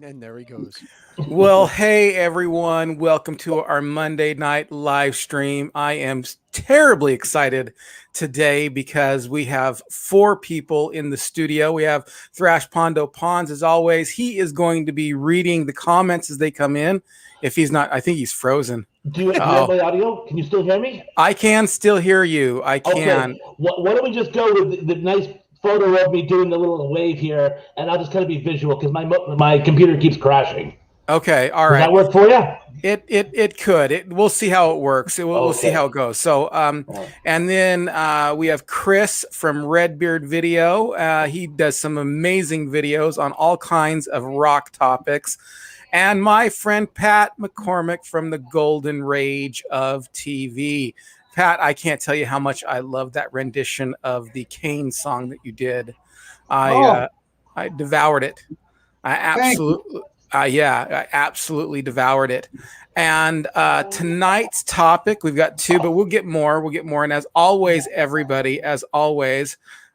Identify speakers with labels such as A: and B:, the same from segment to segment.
A: And there he goes.
B: Well, hey everyone, welcome to our Monday night live stream. I am terribly excited today because we have 4 people in the studio. We have Thrash Pondo Pons as always. He is going to be reading the comments as they come in. If he's not, I think he's frozen.
C: Do you have my audio? Can you still hear me?
B: I can still hear you. I can.
C: Okay. Why don't we just go with the nice photo of me doing the little wave here, and I'll just kind of be visual because my computer keeps crashing.
B: Okay, all
C: Does
B: right.
C: that work for you?
B: It could. We'll see how it works. We'll see how it goes. So, and then we have Chris from Redbeard Video. He does some amazing videos on all kinds of rock topics. And my friend Pat McCormick from the Golden Rage of TV. Pat, I can't tell you how much I love that rendition of the Kane song that you did. I devoured it. I absolutely devoured it. And tonight's topic, we've got 2, but we'll get more. And as always, everybody,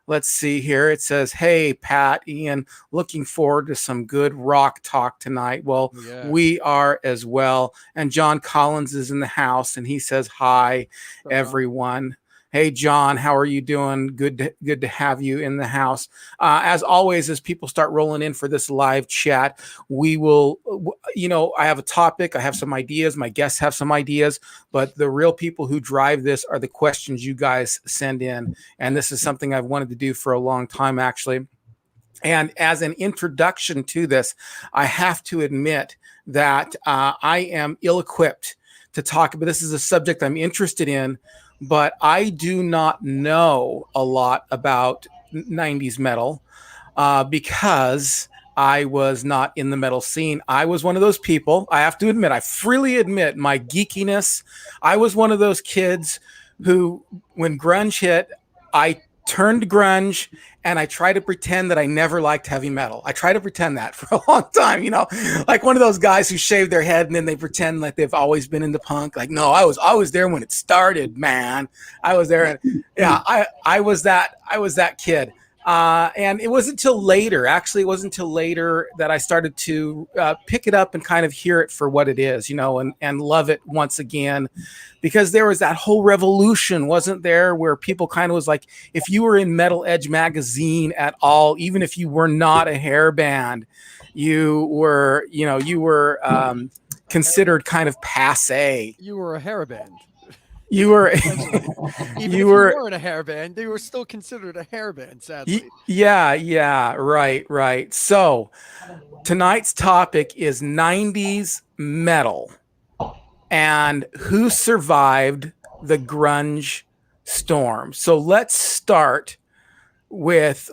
B: let's see here. It says, hey, Pat, Ian, looking forward to some good rock talk tonight. Well, we are as well. And John Collins is in the house, and he says, hi, everyone. Hey, John, how are you doing? Good to have you in the house. As always, as people start rolling in for this live chat, we will, I have a topic. I have some ideas. My guests have some ideas. But the real people who drive this are the questions you guys send in. And this is something I've wanted to do for a long time, actually. And as an introduction to this, I have to admit that I am ill-equipped to talk about. This is a subject I'm interested in, but I do not know a lot about 90s metal because I was not in the metal scene. I was one of those people, I have to admit, I freely admit my geekiness. I was one of those kids who, when grunge hit, I turned grunge and I tried to pretend that I never liked heavy metal. I tried to pretend that for a long time, like one of those guys who shave their head and then they pretend like they've always been into punk. Like, no, I was there when it started, man. I was there. And, I was that kid. And it wasn't until later, that I started to pick it up and kind of hear it for what it is, and love it once again, because there was that whole revolution, wasn't there, where people kind of was like, if you were in Metal Edge magazine at all, even if you were not a hair band, you were considered kind of passé.
A: You were a hair band.
B: You were,
A: if you weren't a hair band, they were still considered a hair band, sadly.
B: Yeah, right. So tonight's topic is 90s metal and who survived the grunge storm. So let's start with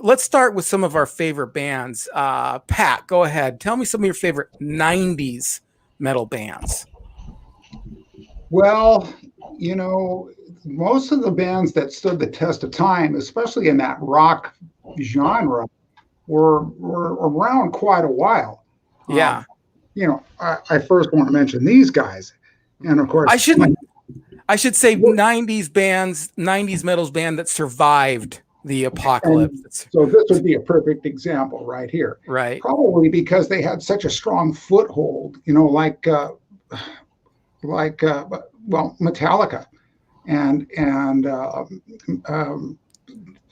B: some of our favorite bands. Pat, go ahead. Tell me some of your favorite 90s metal bands.
D: Well, most of the bands that stood the test of time, especially in that rock genre, were around quite a while.
B: Yeah.
D: I first want to mention these guys. And of course,
B: I should say 90s metals band that survived the apocalypse.
D: So this would be a perfect example right here.
B: Right.
D: Probably because they had such a strong foothold, like Metallica and who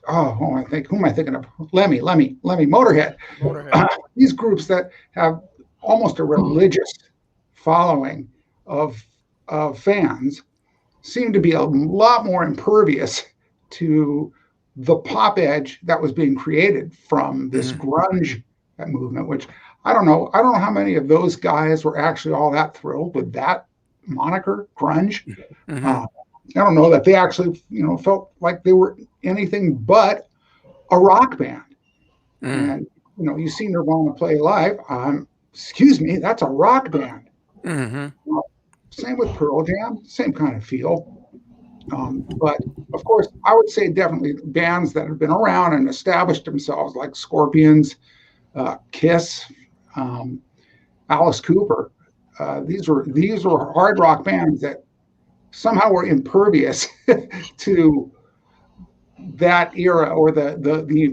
D: am I thinking of? Lemmy, Motorhead. These groups that have almost a religious following of fans seem to be a lot more impervious to the pop edge that was being created from this grunge movement, which I don't know how many of those guys were actually all that thrilled with that moniker, grunge. I don't know that they actually, felt like they were anything but a rock band. And you see Nirvana play live. Excuse me, that's a rock band. Well, same with Pearl Jam, same kind of feel. But of course, I would say definitely bands that have been around and established themselves, like Scorpions, Kiss, Alice Cooper. These were hard rock bands that somehow were impervious to that era or the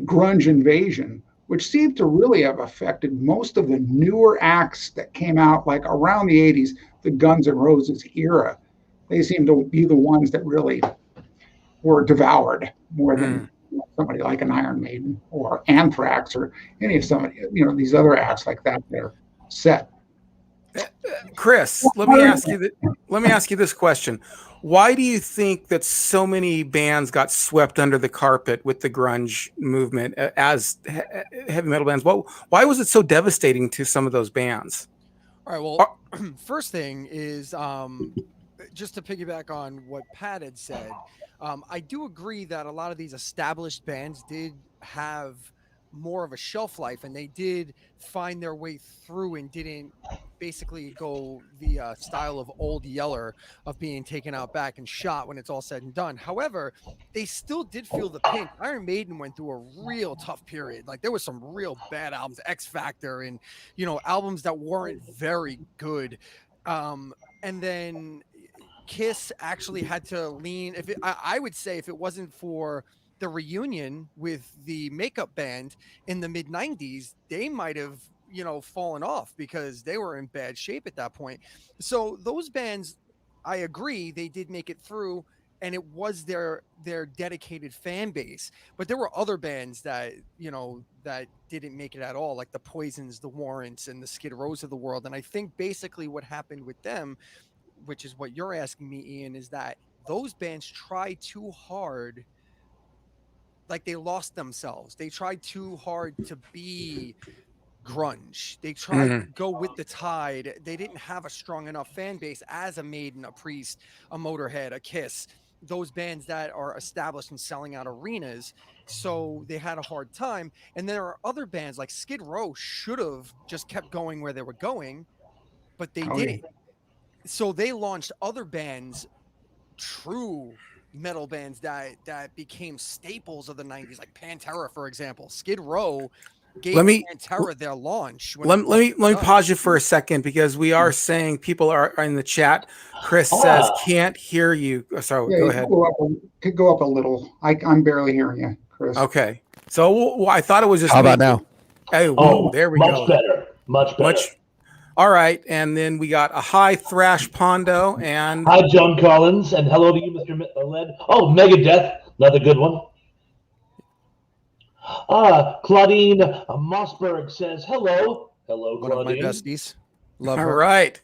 D: grunge invasion which seemed to really have affected most of the newer acts that came out like around the 80s, the Guns N' Roses era. They seem to be the ones that really were devoured more than somebody like an Iron Maiden or Anthrax or any of somebody, these other acts like that that are set.
B: Chris, let me ask you this question. Why do you think that so many bands got swept under the carpet with the grunge movement as heavy metal bands? Why was it so devastating to some of those bands?
A: All right. Well, first thing is just to piggyback on what Pat had said. I do agree that a lot of these established bands did have more of a shelf life, and they did find their way through and didn't basically go the style of Old Yeller of being taken out back and shot when it's all said and done. However, they still did feel the pinch. Iron Maiden went through a real tough period. Like there was some real bad albums, X Factor, and albums that weren't very good. And then Kiss actually had to lean. I would say if it wasn't for the reunion with the makeup band in the mid 90s, they might have fallen off because they were in bad shape at that point. So those bands, I agree, they did make it through, and it was their dedicated fan base. But there were other bands that that didn't make it at all, like the Poisons, the Warrants, and the Skid Rows of the world. And I think basically what happened with them, which is what you're asking me, Ian, is that those bands tried too hard. Like they lost themselves. They tried too hard to be grunge. They tried to go with the tide. They didn't have a strong enough fan base as a Maiden, a Priest, a Motorhead, a Kiss, those bands that are established and selling out arenas. So they had a hard time. And there are other bands like Skid Row should have just kept going where they were going, but they didn't. So they launched other bands, true metal bands that became staples of the 90s, like Pantera, for example. Skid Row gave Pantera their launch.
B: Let me pause you for a second, because we are saying people are in the chat. Chris says can't hear you. So go ahead.
D: Could go up a little. I'm barely hearing you, Chris.
B: Okay. So I thought it was just.
A: How about now?
B: Hey, whoa, there we go.
C: Much better.
B: All right, and then we got a hi Thrash Pondo and
C: hi John Collins, and hello to you, Mr. Led. Oh, Megadeth, another good one. Claudine Mossberg says hello. Hello, Claudine.
A: One of my besties. Love her.
B: All right,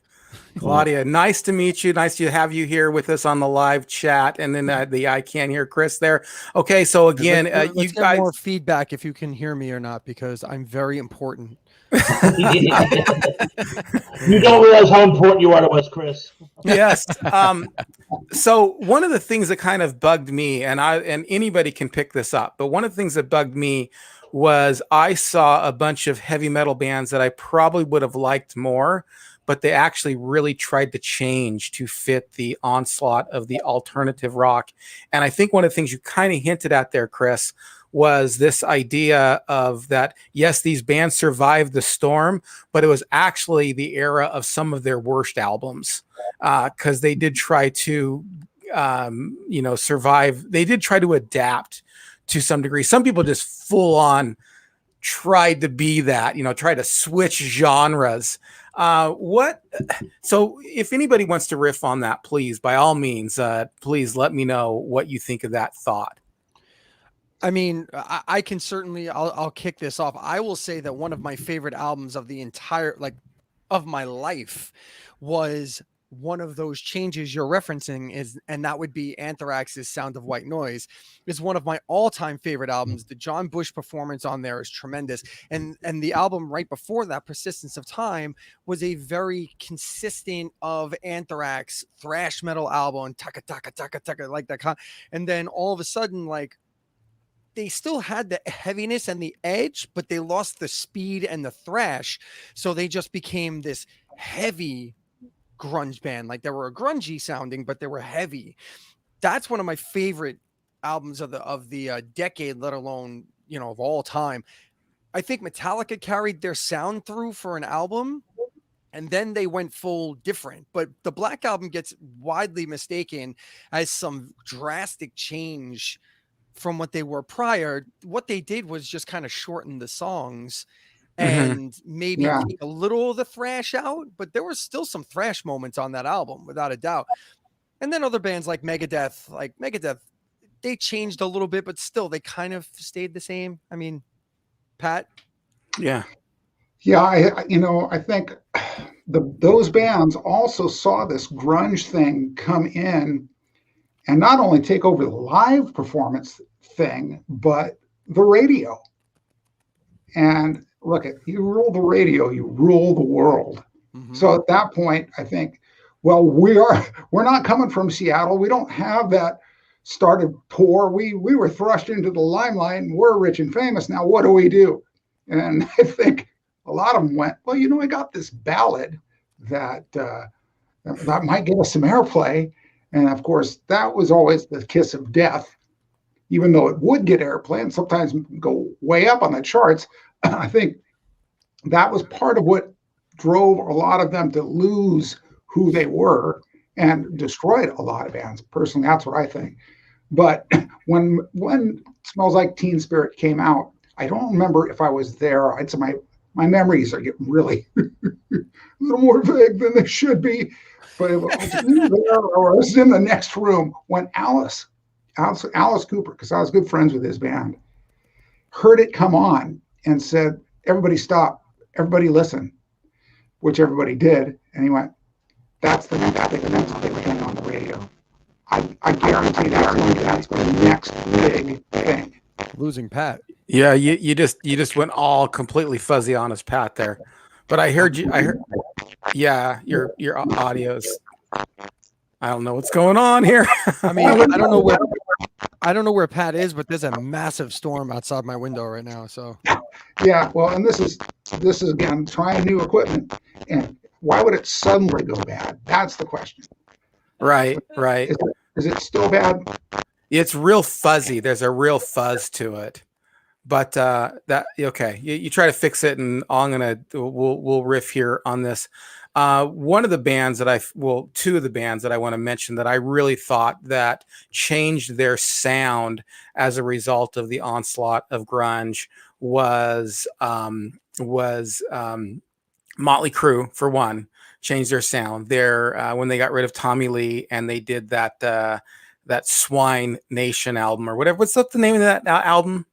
B: Claudia, nice to meet you. Nice to have you here with us on the live chat. And then the I can't hear Chris there. Okay, so again,
A: let's
B: you
A: get
B: guys
A: more feedback if you can hear me or not, because I'm very important.
C: You don't realize how important you are to us, Chris.
B: Yes. So one of the things that kind of bugged me, and anybody can pick this up, but one of the things that bugged me was I saw a bunch of heavy metal bands that I probably would have liked more, but they actually really tried to change to fit the onslaught of the alternative rock. And I think one of the things you kind of hinted at there, Chris, was this idea of that, yes, these bands survived the storm, but it was actually the era of some of their worst albums, because they did try to, survive. They did try to adapt to some degree. Some people just full on tried to be that, try to switch genres. So if anybody wants to riff on that, please, by all means, please let me know what you think of that thought.
A: I mean, I can certainly, I'll kick this off. I will say that one of my favorite albums of the entire, of my life was one of those changes you're referencing, and that would be Anthrax's Sound of White Noise. Is one of my all-time favorite albums. The John Bush performance on there is tremendous. And the album right before that, Persistence of Time, was a very consistent of Anthrax thrash metal album, taka taka taka taka, like that. And then all of a sudden, they still had the heaviness and the edge, but they lost the speed and the thrash. So they just became this heavy grunge band. Like they were grungy sounding, but they were heavy. That's one of my favorite albums of the decade, let alone, of all time. I think Metallica carried their sound through for an album, and then they went full different. But the Black Album gets widely mistaken as some drastic change from what they were prior. What they did was just kind of shorten the songs
B: Mhm.
A: and maybe
D: Yeah.
A: take a little of the thrash out, but there was still some thrash moments on that album, without a doubt. And then other bands like Megadeth, they changed a little bit, but still they kind of stayed the same. I mean, Pat?
B: Yeah.
D: Yeah, I think those bands also saw this grunge thing come in and not only take over the live performance thing, but the radio. And look, you rule the radio, you rule the world.
A: Mm-hmm.
D: So at that point, I think, well, we're not coming from Seattle. We don't have that started poor. We were thrust into the limelight and we're rich and famous. Now what do we do? And I think a lot of them went, well, I got this ballad that that might get us some airplay. And of course, that was always the kiss of death, even though it would get airplay and sometimes go way up on the charts. I think that was part of what drove a lot of them to lose who they were and destroyed a lot of bands. Personally, that's what I think. But when Smells Like Teen Spirit came out, I don't remember if I was there. I'd say my memories are getting really a little more vague than they should be. But I was either there or I was in the next room when Alice Cooper, because I was good friends with his band, heard it come on and said, "Everybody stop, everybody listen," which everybody did. And he went, "That's the next thing they were hearing on the radio. I guarantee that's the next big thing."
A: Losing Pat.
B: Yeah, you just went all completely fuzzy on us, Pat, there. But I heard you. Yeah, your audio's. I don't know what's going on here.
A: I mean, I don't know where Pat is, but there's a massive storm outside my window right now. So
D: yeah, well, and this is again trying new equipment, and why would it suddenly go bad? That's the question.
B: Right.
D: Is it still bad?
B: It's real fuzzy. There's a real fuzz to it. But that okay. You try to fix it, and we'll riff here on this. One of the bands two of the bands that I want to mention that I really thought that changed their sound as a result of the onslaught of grunge was Motley Crew, for one, changed their sound. When they got rid of Tommy Lee and they did that Swine Nation album or whatever. What's the name of that album?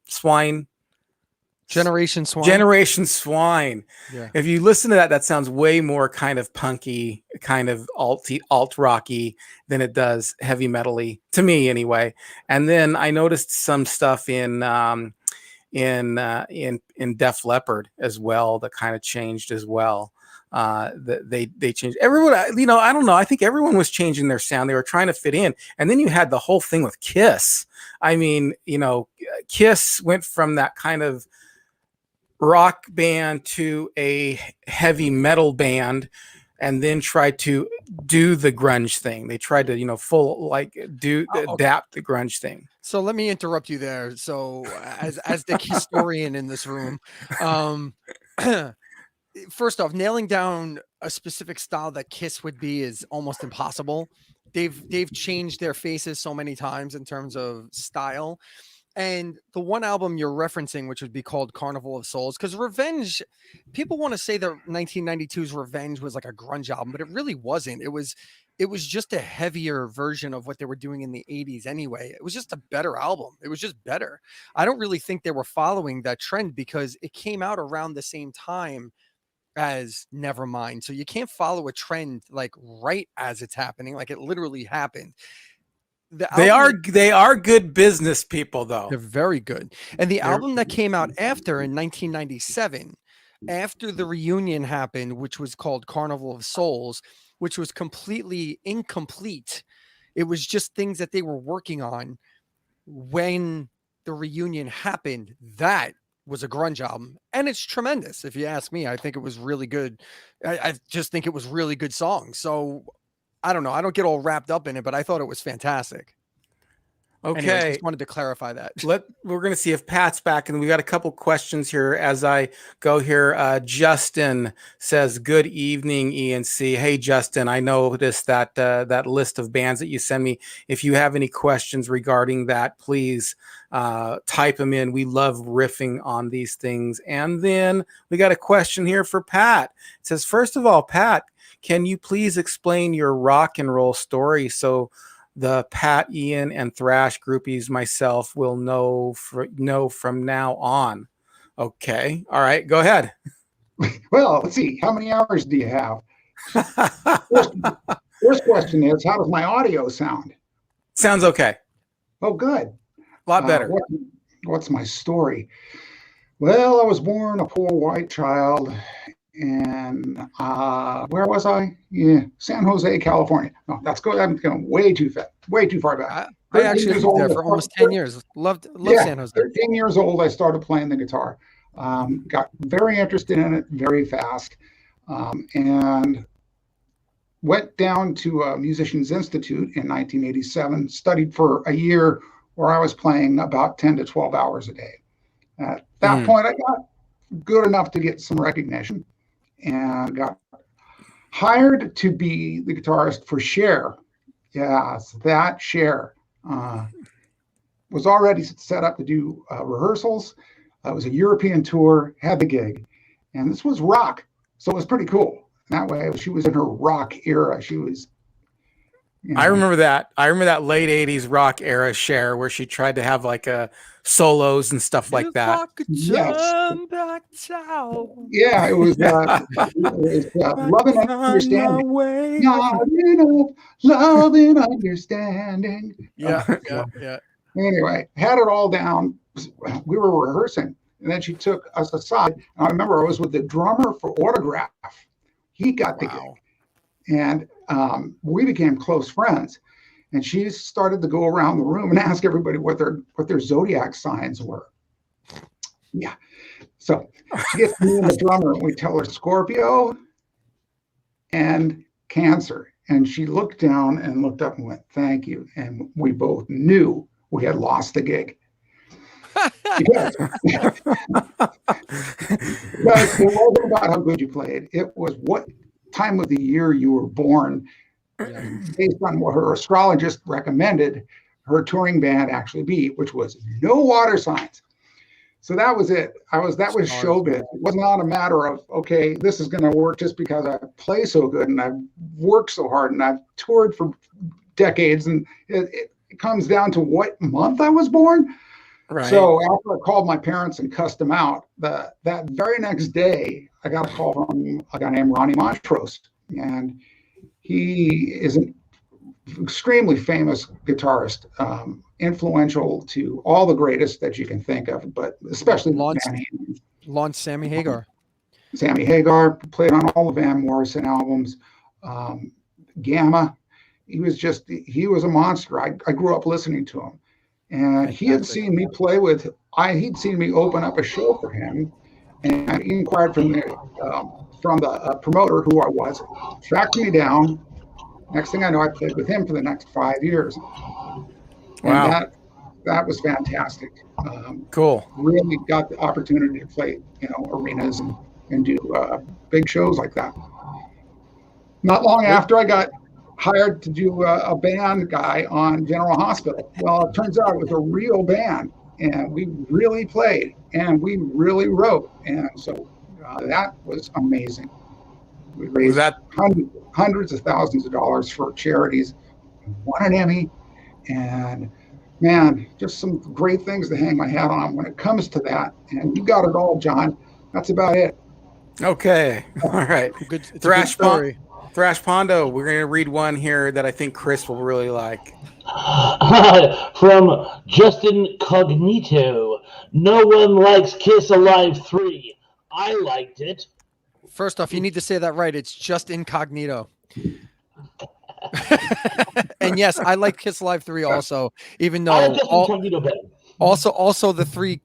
A: Generation Swine.
B: Generation Swine.
A: Yeah.
B: If you listen to that sounds way more kind of punky, kind of alt rocky than it does heavy metal-y, to me anyway. And then I noticed some stuff in Def Leppard as well that kind of changed as well. They changed everyone. I don't know. I think everyone was changing their sound. They were trying to fit in. And then you had the whole thing with Kiss. I mean, Kiss went from that kind of rock band to a heavy metal band, and then tried to do the grunge thing. They tried to, adapt the grunge thing.
A: So let me interrupt you there. So as the historian in this room, first off, nailing down a specific style that Kiss would be is almost impossible. They've changed their faces so many times in terms of style. And the one album you're referencing, which would be called Carnival of Souls, because Revenge, people want to say that 1992's Revenge was like a grunge album, but it really wasn't. It was just a heavier version of what they were doing in the 80s anyway. It was just a better album. It was just better. I don't really think they were following that trend because it came out around the same time as Nevermind. So you can't follow a trend like right as it's happening, like it literally happened.
B: They are good business people, though.
A: They're very good. And the album that came out after in 1997, after the reunion happened, which was called Carnival of Souls, which was completely incomplete. It was just things that they were working on when the reunion happened. That was a grunge album, and it's tremendous. If you ask me, I think it was really good. I just think it was really good songs. So I don't know. I don't get all wrapped up in it, but I thought it was fantastic. Anyways,
B: Okay.
A: just wanted to clarify that.
B: We're going to see if Pat's back, and we got a couple questions here as I go here. Justin says, "Good evening, ENC." Hey, Justin, I noticed that that list of bands that you send me. If you have any questions regarding that, please type them in. We love riffing on these things. And then we got a question here for Pat. It says, "First of all, Pat, can you please explain your rock and roll story so the Pat, Ian, and Thrash groupies myself will know from now on?" Okay. All right. Go ahead.
D: Well, let's see. How many hours do you have? First question is, how does my audio sound?
B: Sounds okay.
D: Oh, good.
B: A lot better.
D: What's my story? Well, I was born a poor white child, and where was I? Yeah, San Jose, California. No, I'm going way too far back.
A: I actually lived there for almost 10 years. Loved San Jose.
D: 13 years old, I started playing the guitar. Got very interested in it very fast, and went down to a Musicians Institute in 1987, studied for a year where I was playing about 10 to 12 hours a day. At that point, I got good enough to get some recognition and got hired to be the guitarist for Cher. Yes, that Cher was already set up to do rehearsals. It was a European tour, had the gig, and this was rock, so it was pretty cool. That way, she was in her rock era. She was.
B: I remember that. I remember that late '80s rock era Cher, where she tried to have like solos and stuff like that.
D: Yes. Yeah, it was Love and Understanding. Love and Understanding.
A: Yeah.
D: Anyway, had it all down. We were rehearsing, and then she took us aside. And I remember I was with the drummer for Autograph. He got the gig, and we became close friends. And she started to go around the room and ask everybody what their zodiac signs were. Yeah, so she gets me and the drummer, and we tell her Scorpio and Cancer, and she looked down and looked up and went, "Thank you," and we both knew we had lost the gig. Because it wasn't about how good you played. It was what time of the year you were born. Based on what her astrologist recommended her touring band actually be, which was no water signs. So that was it. That was showbiz. It was not a matter of, okay, this is going to work just because I play so good and I've worked so hard and I've toured for decades. And it comes down to what month I was born.
B: Right.
D: So after I called my parents and cussed them out, that very next day, I got a call from a guy named Ronnie Montrose, and he is an extremely famous guitarist, influential to all the greatest that you can think of, but especially
A: launched Sammy Hagar.
D: Sammy Hagar played on all the Van Morrison albums. Gamma, he was a monster. I grew up listening to him. And he had seen me play he'd seen me open up a show for him, and he inquired from the promoter who I was, tracked me down. Next thing I know, I played with him for the next 5 years.
B: Wow.
D: And that was fantastic.
B: Cool.
D: Really got the opportunity to play, arenas and do big shows like that. Not long after, I got hired to do a band guy on General Hospital. Well, it turns out it was a real band, and we really played, and we really wrote, and so that was amazing. We raised hundreds of thousands of dollars for charities, won an Emmy, and man, just some great things to hang my hat on when it comes to that. And you got it all, John. That's about it.
B: Okay. All right. Thrash Pondo, we're going to read one here that I think Chris will really like.
C: From Justin Cognito. No one likes Kiss Alive 3. I liked it.
A: First off, you need to say that right. It's just incognito. And yes, I like Kiss Alive 3 also, even though also the three,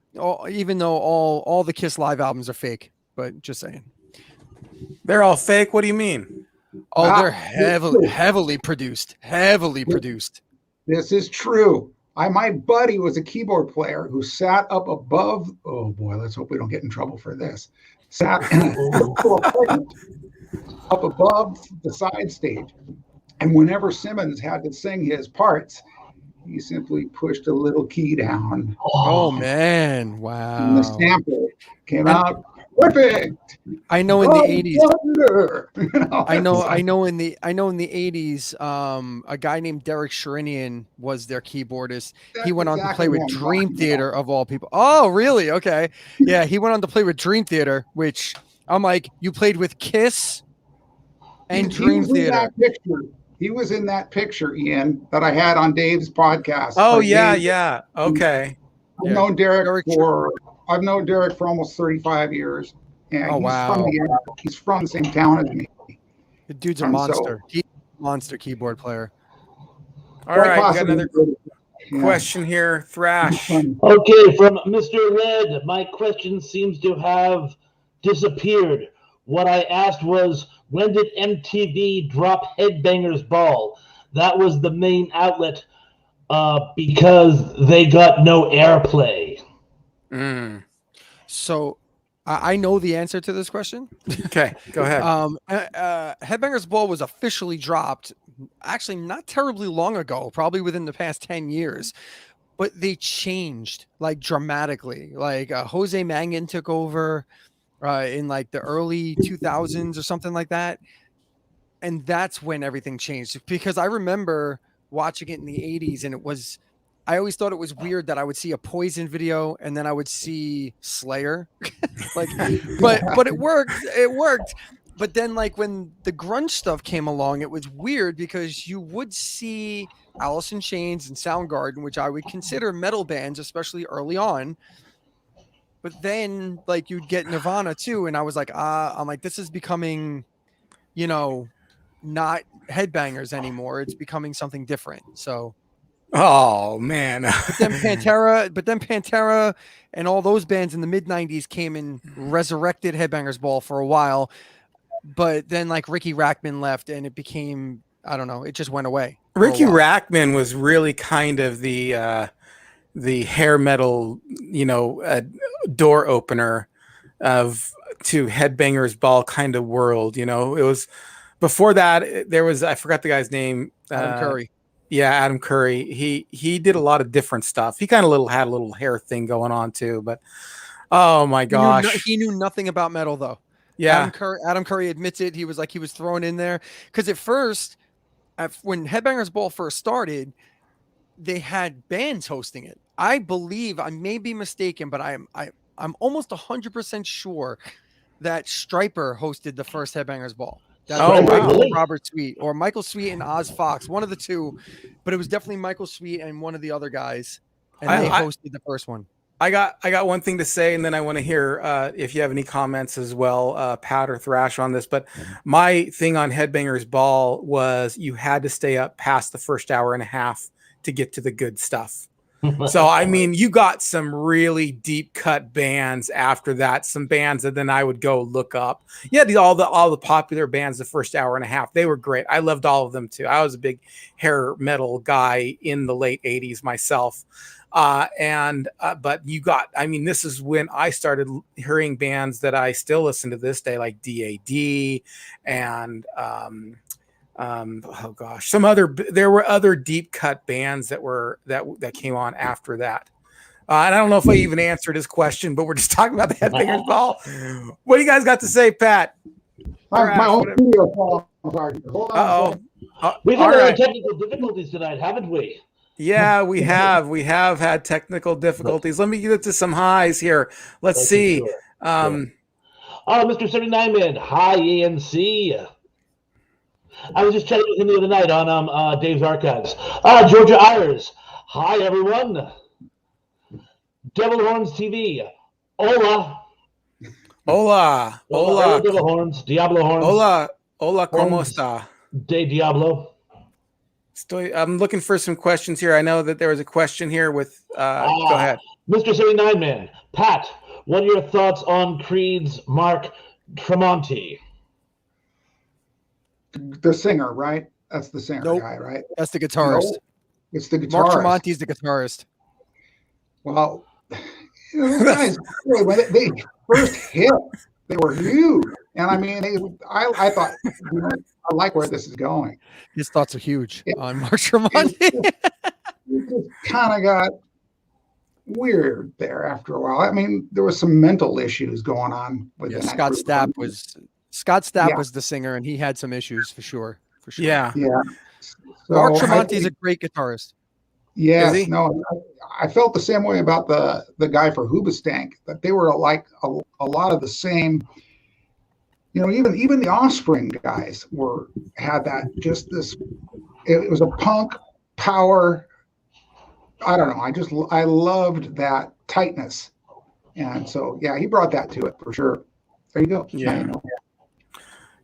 A: even though all the Kiss Live albums are fake, but just saying.
B: They're all fake? What do you mean?
A: Oh, they're heavily produced. Heavily produced.
D: This is true. My buddy was a keyboard player who sat up above. Oh boy, let's hope we don't get in trouble for this. Sat in up above the side stage, and whenever Simmons had to sing his parts, he simply pushed a little key down.
A: Oh man,
D: And
A: wow.
D: the sample came out perfect.
A: I know in the 80s. I know
D: know.
A: in the 80s, a guy named Derek Sherinian was their keyboardist. He went on to play with Dream Theater of all people. Oh, really? Okay. Yeah, he went on to play with Dream Theater, which I'm like, you played with Kiss and Dream Theater.
D: He was in that picture, Ian, that I had on Dave's podcast.
B: Oh,
D: Dave,
B: yeah. Okay.
D: I've known Derek for almost 35 years. And he's from the same town as me.
A: The dude's a monster. He's a monster keyboard player.
B: All right, we got another question here. Thrash.
C: Okay, from Mr. Red. My question seems to have disappeared. What I asked was, when did MTV drop Headbangers Ball? That was the main outlet because they got no airplay.
A: So I know the answer to this question.
B: Okay, go ahead.
A: Headbangers Ball was officially dropped actually not terribly long ago, probably within the past 10 years. But they changed like dramatically. Like Jose Mangan took over in like the early 2000s or something like that. And that's when everything changed, because I remember watching it in the 80s, and I always thought it was weird that I would see a Poison video and then I would see Slayer. but it worked. But then like when the grunge stuff came along, it was weird because you would see Alice in Chains and Soundgarden, which I would consider metal bands, especially early on. But then like you'd get Nirvana too. And I was like, I'm like, this is becoming, not Headbangers anymore. It's becoming something different. So.
B: Oh man.
A: But then Pantera and all those bands in the mid 90s came and resurrected Headbangers Ball for a while. But then like Ricky Rackman left and it became, I don't know, it just went away.
B: Ricky Rackman was really kind of the hair metal, door opener to Headbangers Ball kind of world. It was before that there was, I forgot the guy's name.
A: Adam Curry.
B: Yeah, Adam Curry. He did a lot of different stuff. He kind of had a little hair thing going on too, but oh my gosh.
A: He knew nothing about metal though.
B: Yeah.
A: Adam Curry admits it. He was thrown in there because at first, when Headbangers Ball first started, they had bands hosting it. I believe, I may be mistaken, but I'm almost 100% sure that Stryper hosted the first Headbangers Ball. Robert Sweet or Michael Sweet and Oz Fox, one of the two, but it was definitely Michael Sweet and one of the other guys, and they hosted the first one.
B: I got one thing to say, and then I want to hear if you have any comments as well, Pat or Thrash, on this. But my thing on Headbangers Ball was you had to stay up past the first hour and a half to get to the good stuff. So, I mean, you got some really deep cut bands after that, some bands that then I would go look up. Yeah, all the popular bands the first hour and a half. They were great. I loved all of them too. I was a big hair metal guy in the late 80s myself. But you got, I mean, this is when I started hearing bands that I still listen to this day, like DAD and oh gosh, there were other deep cut bands that came on after that. And I don't know if I even answered his question, but we're just talking about the Headbangers Ball. What do you guys got to say, Pat?
D: My own video fall apart. Hold on.
C: We've had technical difficulties tonight, haven't we?
B: Yeah, we have. We have had technical difficulties. Let me get to some highs here. Let's see.
C: Sure. Mr. 79 Man, hi ANC. I was just chatting with him the other night on Dave's Archives. Georgia Ayers, hi everyone. Devil Horns TV, hola.
B: Hola.
C: Devil Horns, Diablo Horns.
B: Hola, ¿cómo está?
C: De Diablo.
B: I'm looking for some questions here. I know that there was a question here with, go ahead.
C: Mr. 79 Man, Pat, what are your thoughts on Creed's Mark Tremonti?
D: The singer, right? That's the singer guy, right?
A: That's the guitarist.
D: It's the guitarist.
A: Mark Tremonti's the guitarist.
D: Well, those guys, when they first hit, they were huge. And I mean, I thought, I like where this is going.
A: His thoughts are huge on Mark Tremonti.
D: It just kind of got weird there after a while. I mean, there was some mental issues going on with
A: Scott Stapp was the singer, and he had some issues for sure.
B: Yeah.
D: So
A: Mark Tremonti's a great guitarist.
D: Yes, no, I felt the same way about the guy for Hoobastank, that they were like a lot of the same. Even the Offspring guys had that just this. It was a punk power. I don't know. I loved that tightness, and so he brought that to it for sure. There you go.
B: Yeah.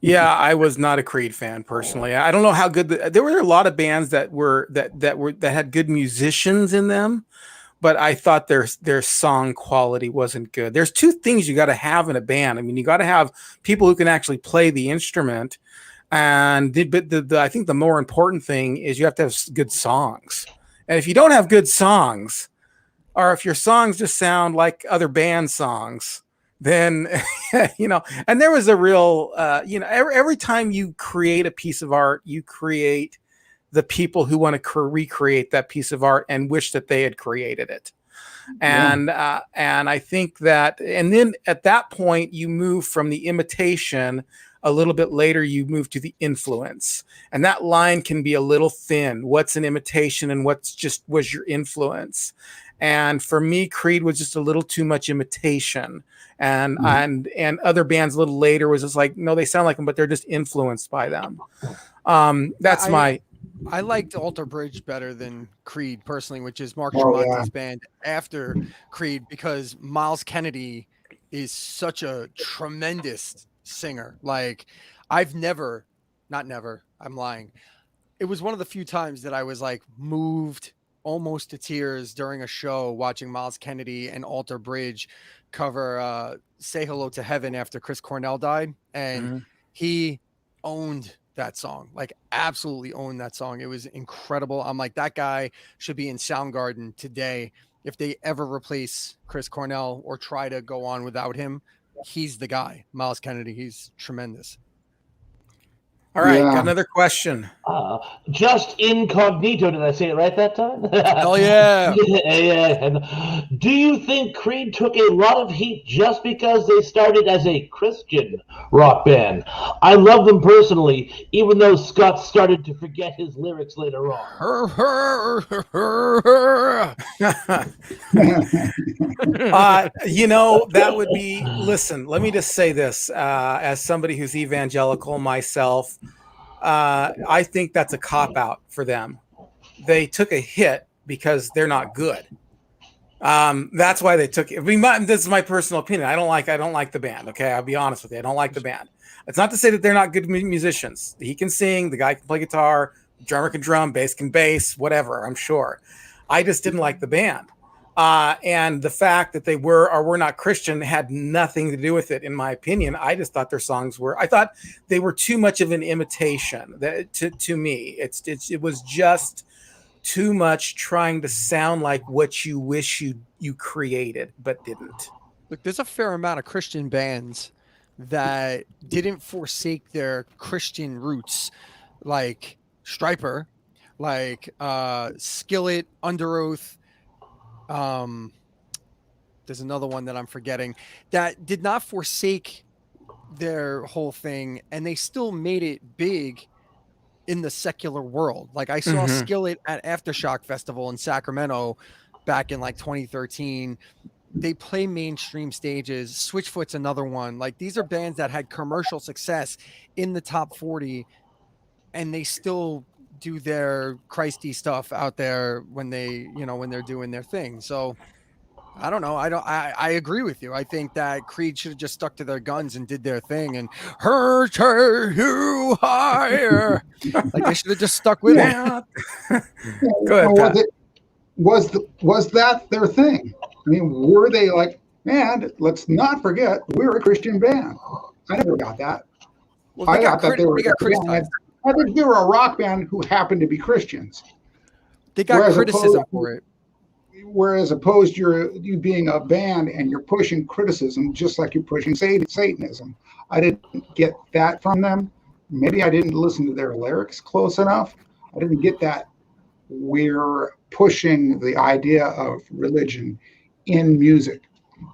B: Yeah, I was not a Creed fan personally. I don't know how good there were a lot of bands that had good musicians in them, but I thought their song quality wasn't good. There's two things you got to have in a band. I mean, you got to have people who can actually play the instrument, and I think the more important thing is you have to have good songs. And if you don't have good songs, or if your songs just sound like other band songs, then and there was a real every time you create a piece of art, you create the people who want to recreate that piece of art and wish that they had created it. And I think that, and then at that point you move from the imitation. A little bit later you move to the influence, and that line can be a little thin. What's an imitation and what's just was your influence? And for me, Creed was just a little too much imitation, and other bands a little later was just like, no, they sound like them, but they're just influenced by them.
A: I liked Alter Bridge better than Creed personally, which is Mark Tremonti's band after Creed, because Miles Kennedy is such a tremendous singer. Like I'm lying. It was one of the few times that I was like moved almost to tears during a show watching Miles Kennedy and Alter Bridge cover Say Hello to Heaven after Chris Cornell died, and he owned that song, like absolutely owned that song. It was incredible. I'm like, that guy should be in Soundgarden today. If they ever replace Chris Cornell or try to go on without him, he's the guy. Miles Kennedy, he's tremendous.
B: All right, got another question.
C: Just Incognito, did I say it right that time?
A: Hell yeah.
C: Yeah. Do you think Creed took a lot of heat just because they started as a Christian rock band? I love them personally, even though Scott started to forget his lyrics later on.
B: That would be, listen, let me just say this, as somebody who's evangelical myself, I think that's a cop-out for them. They took a hit because they're not good. That's why they took it. I mean, this is my personal opinion. I don't like the band. Okay, I'll be honest with you. I don't like the band. It's not to say that they're not good musicians. He can sing. The guy can play guitar. Drummer can drum. Bass can bass. Whatever. I'm sure. I just didn't like the band. And the fact that they were or were not Christian had nothing to do with it, in my opinion. I just thought their songs I thought they were too much of an imitation. To me, it was just too much trying to sound like what you wish you created, but didn't.
A: Look, there's a fair amount of Christian bands that didn't forsake their Christian roots, like Stryper, like Skillet, Under Oath. There's another one that I'm forgetting that did not forsake their whole thing, and they still made it big in the secular world. Like I saw Skillet at Aftershock Festival in Sacramento back in like 2013. They play mainstream stages. Switchfoot's another one. Like these are bands that had commercial success in the top 40, and they still do their Christy stuff out there when they're doing their thing. So I don't know. I agree with you. I think that Creed should have just stuck to their guns and did their thing and hurt you higher. Like they should have just stuck with it.
B: Go ahead,
D: was that their thing? I mean, were they like, man, let's not forget we're a Christian band? I never got that.
A: Well,
D: I thought that they were criticized. I think they were a rock band who happened to be Christians.
A: They got criticism for it.
D: Whereas opposed you being a band and you're pushing criticism just like you're pushing Satanism. I didn't get that from them. Maybe I didn't listen to their lyrics close enough. I didn't get that we're pushing the idea of religion in music,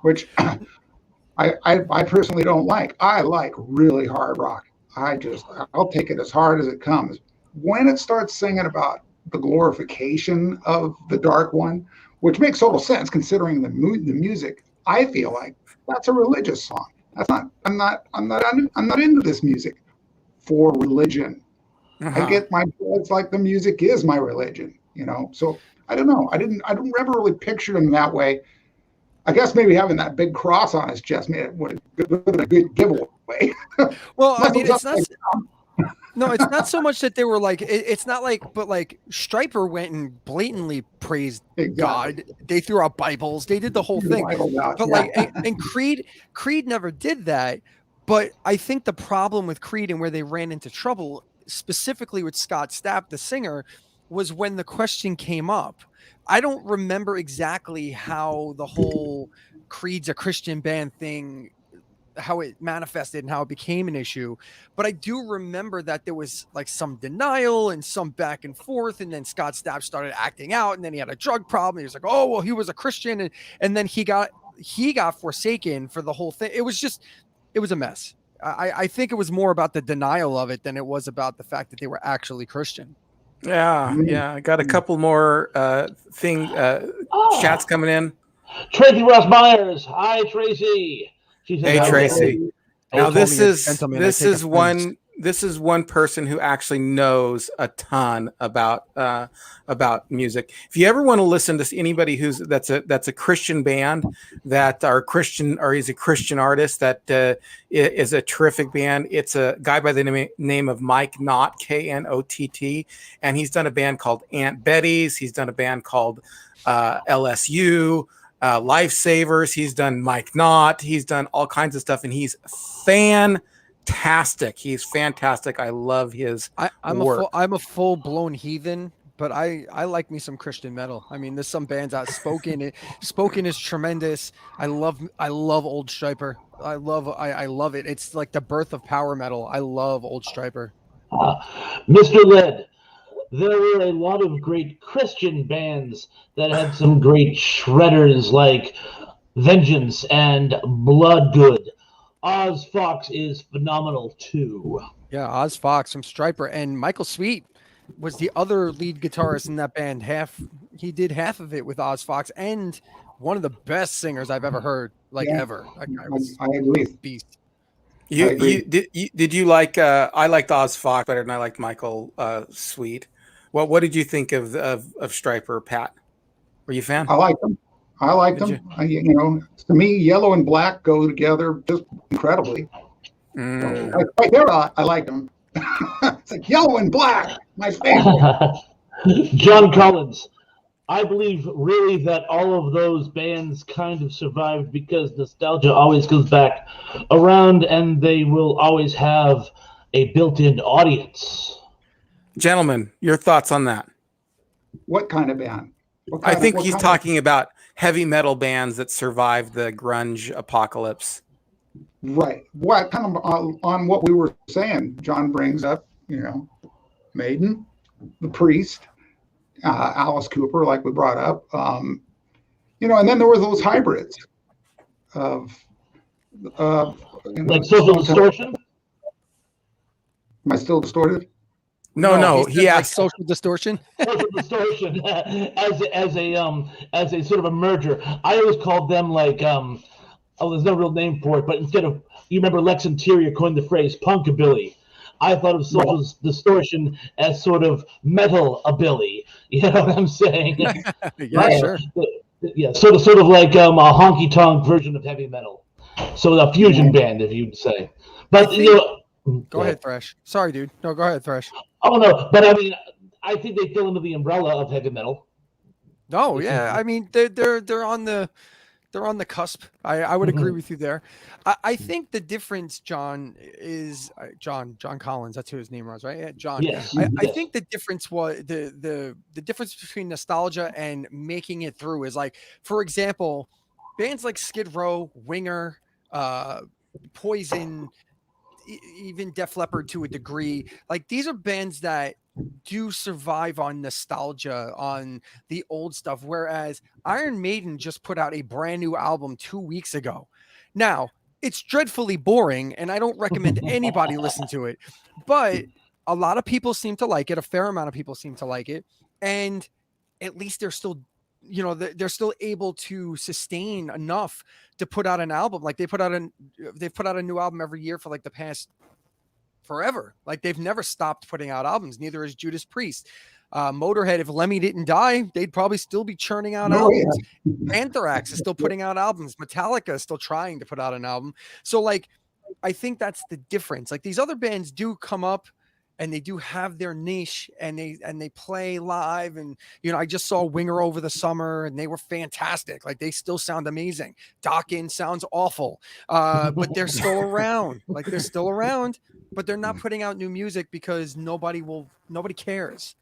D: which I personally don't like. I like really hard rock. I'll take it as hard as it comes. When it starts singing about the glorification of the Dark One, which makes total sense considering the music, I feel like that's a religious song. That's not. I'm not into this music for religion. I get it's like the music is my religion, So I don't know. I didn't ever really picture him that way. I guess maybe having that big cross on his chest made it would have been a good giveaway.
A: Well, I mean, it's not. No, it's not so much that they were like. It's not like, but like Stryper went and blatantly praised God. They threw out Bibles. They did the whole thing. But like, and Creed never did that. But I think the problem with Creed and where they ran into trouble, specifically with Scott Stapp, the singer, was when the question came up. I don't remember exactly how the whole Creed's a Christian band thing, how it manifested and how it became an issue. But I do remember that there was like some denial and some back and forth. And then Scott Stapp started acting out, and then he had a drug problem. He was like, oh, well, he was a Christian. And then he got forsaken for the whole thing. It was a mess. I think it was more about the denial of it than it was about the fact that they were actually Christian.
B: Yeah. I got a couple more chats coming in.
C: Tracy Ross Myers. Hi, Tracy.
B: Hey, Tracy. Now this is one person who actually knows a ton about music. If you ever want to listen to anybody that's a Christian band that are Christian or is a Christian artist that is a terrific band, it's a guy by the name of Mike Knott, Knott, and he's done a band called Aunt Betty's. He's done a band called LSU. Lifesavers. He's done Mike Knott. He's done all kinds of stuff, and he's fantastic. He's fantastic. I love his work.
A: I'm a full blown heathen, but I like me some Christian metal. I mean, there's some bands out. Spoken is tremendous. I love Old Stryper. I love it. It's like the birth of power metal. I love Old Stryper.
C: Mr. Led. There were a lot of great Christian bands that had some great shredders like Vengeance and Bloodgood. Oz Fox is phenomenal too.
A: Yeah, Oz Fox from Stryper, and Michael Sweet was the other lead guitarist in that band. He did half of it with Oz Fox, and one of the best singers I've ever heard, ever. That guy was
D: I agree.
A: Beast.
B: Did you like? I liked Oz Fox better than I liked Michael Sweet. What did you think of Stryper, Pat? Were you a fan?
D: I liked them. To me, yellow and black go together just incredibly. Right there, I liked them. It's like yellow and black, my favorite.
C: John Collins. I believe really that all of those bands kind of survived because nostalgia always comes back around, and they will always have a built-in audience.
B: Gentlemen, your thoughts on that?
D: What kind of band?
B: I think he's talking about heavy metal bands that survived the grunge apocalypse.
D: Right. What kind of on what we were saying? John brings up, Maiden, The Priest, Alice Cooper, like we brought up, and then there were those hybrids of
C: like Social Distortion.
D: Am I still distorted?
B: No. He asked
A: Social Distortion.
C: Social Distortion as a sort of a merger. I always called them there's no real name for it, but instead of, you remember Lex Interior coined the phrase punkabilly. I thought of Social Distortion as sort of metal-abilly. You know what I'm saying?
A: Yeah, sure.
C: Yeah, sort of like a honky-tonk version of heavy metal. So a fusion band, if you'd say. But
A: Go ahead, Thresh. Sorry, dude. No, go ahead, Thresh.
C: Oh no, but I mean, I think they fill under the umbrella of heavy metal.
A: No, yeah. I mean, they're on the They're on the cusp. I would agree with you there. I think the difference, John, is John Collins. That's who his name was, right? Yeah, John.
C: Yes.
A: I think the difference was the difference between nostalgia and making it through is like, for example, bands like Skid Row, Winger, Poison, even Def Leppard to a degree. Like these are bands that do survive on nostalgia, on the old stuff. Whereas Iron Maiden just put out a brand new album 2 weeks ago. Now, it's dreadfully boring, and I don't recommend anybody listen to it. But a lot of people seem to like it. A fair amount of people seem to like it. And at least they're still, they're still able to sustain enough to put out an album. Like they've put out a new album every year for like the past forever. Like they've never stopped putting out albums. Neither is Judas Priest. Motorhead, if Lemmy didn't die, they'd probably still be churning out albums. Yeah. Anthrax is still putting out albums. Metallica is still trying to put out an album. So like, I think that's the difference. Like these other bands do come up and they do have their niche, and they play live. And, I just saw Winger over the summer and they were fantastic. Like they still sound amazing. Dawkins sounds awful. But they're still around. Like they're still around, but they're not putting out new music because nobody cares.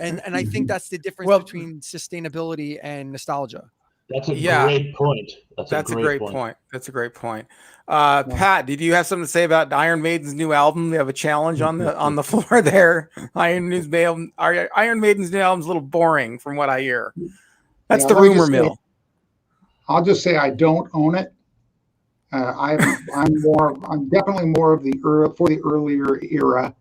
A: And I think that's the difference between sustainability and nostalgia.
C: That's a great point.
B: That's a great point. That's a great point. Pat, did you have something to say about Iron Maiden's new album? They have a challenge on the floor there. Iron Maiden's new album's a little boring from what I hear. That's the rumor mill.
D: I'll just say I don't own it. I'm definitely more of for the earlier era.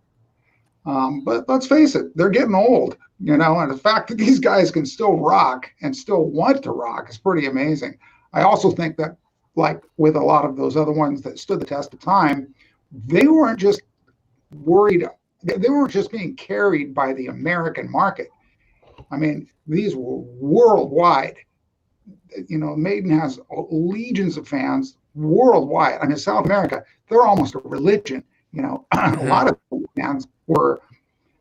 D: But let's face it, they're getting old, and the fact that these guys can still rock and still want to rock is pretty amazing. I also think that, like with a lot of those other ones that stood the test of time, they weren't just worried. They weren't just being carried by the American market. I mean, these were worldwide. Maiden has legions of fans worldwide. I mean, South America, they're almost a religion. A lot of fans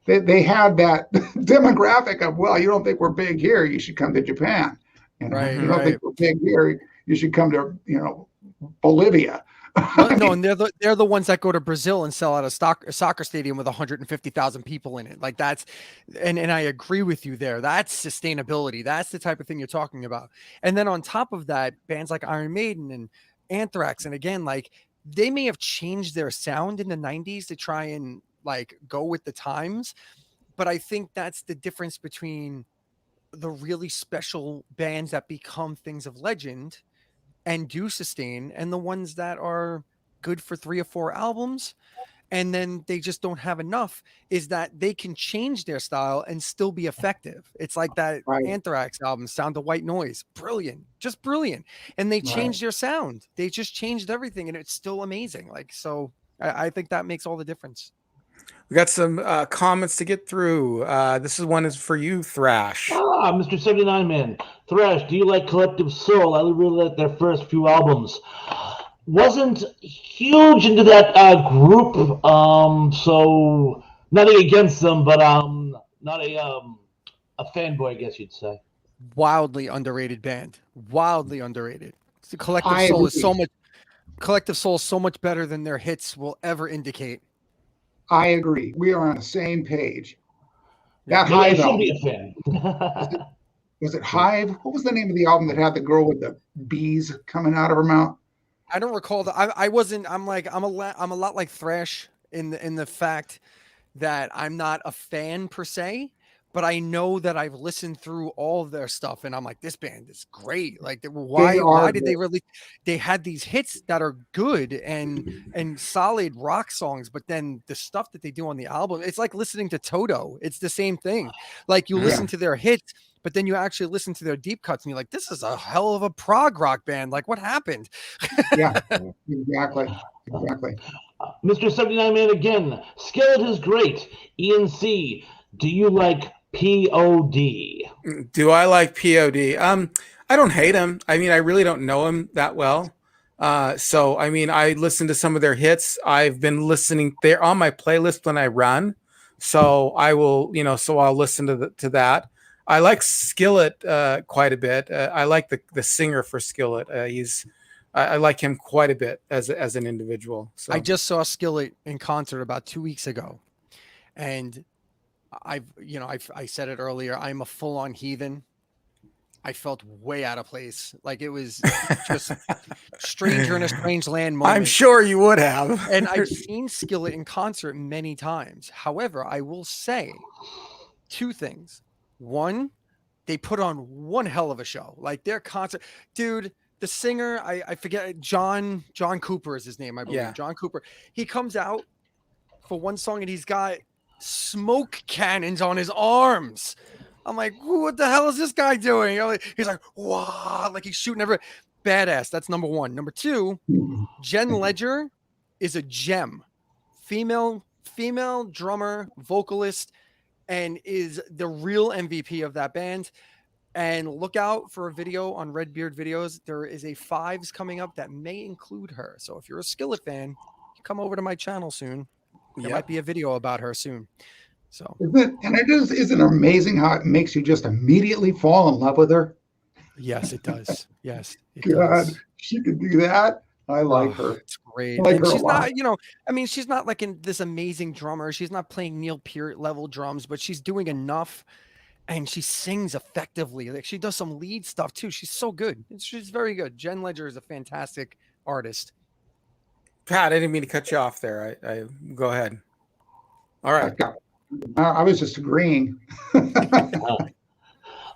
D: they had that demographic of, well, you don't think we're big here, you should come to Japan.
A: Right,
D: you don't think we're big here, you should come to Bolivia.
A: No, and they're the ones that go to Brazil and sell out a soccer stadium with 150,000 people in it. Like that's, and I agree with you there. That's sustainability. That's the type of thing you're talking about. And then on top of that, bands like Iron Maiden and Anthrax, and again, like they may have changed their sound in the 90s to try and like go with the times, but I think that's the difference between the really special bands that become things of legend and do sustain, and the ones that are good for 3 or 4 albums and then they just don't have enough, is that they can change their style and still be effective. It's like that Anthrax album, Sound of White Noise. Brilliant, just brilliant. And they changed their sound. They just changed everything and it's still amazing. Like, so I think that makes all the difference.
B: We got some comments to get through. This one is for you, Thrash.
C: Mr. 79 Man. Thrash, do you like Collective Soul? I really like their first few albums. Wasn't huge into that group, so nothing against them, but not a fanboy, I guess you'd say.
A: Wildly underrated band. Wildly underrated. The Collective Soul is so much better than their hits will ever indicate.
D: I agree. We are on the same page. That
C: I
D: Hive
C: should
D: album.
C: be a fan.
D: Was it Hive? What was the name of the album that had the girl with the bees coming out of her mouth?
A: I don't recall that. I'm a lot like Thrash in the fact that I'm not a fan per se, but I know that I've listened through all of their stuff and I'm like, this band is great. Like why did they really, they had these hits that are good and solid rock songs, but then the stuff that they do on the album, it's like listening to Toto. It's the same thing. Like you listen to their hits, but then you actually listen to their deep cuts and you're like, this is a hell of a prog rock band. Like what happened?
D: Yeah, exactly.
C: Mr. 79 Man again. Skillet is great. ENC, do you like POD?
B: Do I like POD? I don't hate him. I mean, I really don't know him that well. So, I mean, I listen to some of their hits. I've been listening. They're on my playlist when I run. So I will, so I'll listen to that. I like Skillet quite a bit. I like the singer for Skillet. I like him quite a bit as an individual. So
A: I just saw Skillet in concert about 2 weeks ago, and I said it earlier. I'm a full-on heathen. I felt way out of place. Like it was just stranger in a strange land moment.
B: I'm sure you would have.
A: And I've seen Skillet in concert many times. However, I will say 2 things. One, they put on one hell of a show. Like their concert, dude. The singer, I forget, John Cooper is his name, I believe.
B: Yeah.
A: John Cooper. He comes out for one song and he's got smoke cannons on his arms. I'm like, what the hell is this guy doing? He's like, wow, like he's shooting every badass. That's number 1. Number 2, Jen Ledger is a gem. Female drummer, vocalist, and is the real MVP of that band. And look out for a video on Redbeard Videos. There is a 5s coming up that may include her. So if you're a Skillet fan, come over to my channel soon. There might be a video about her soon. So
D: isn't it amazing how it makes you just immediately fall in love with her?
A: Yes, it does. Yes, it
D: God,
A: does.
D: she can do that. I like her.
A: It's great.
D: Like
A: And
D: her a
A: she's
D: lot.
A: not, she's not like this amazing drummer. She's not playing Neil Peart level drums, but she's doing enough. And she sings effectively. Like she does some lead stuff too. She's so good. She's very good. Jen Ledger is a fantastic artist.
B: Pat, I didn't mean to cut you off there. I go ahead. All right.
D: I was just agreeing.
C: The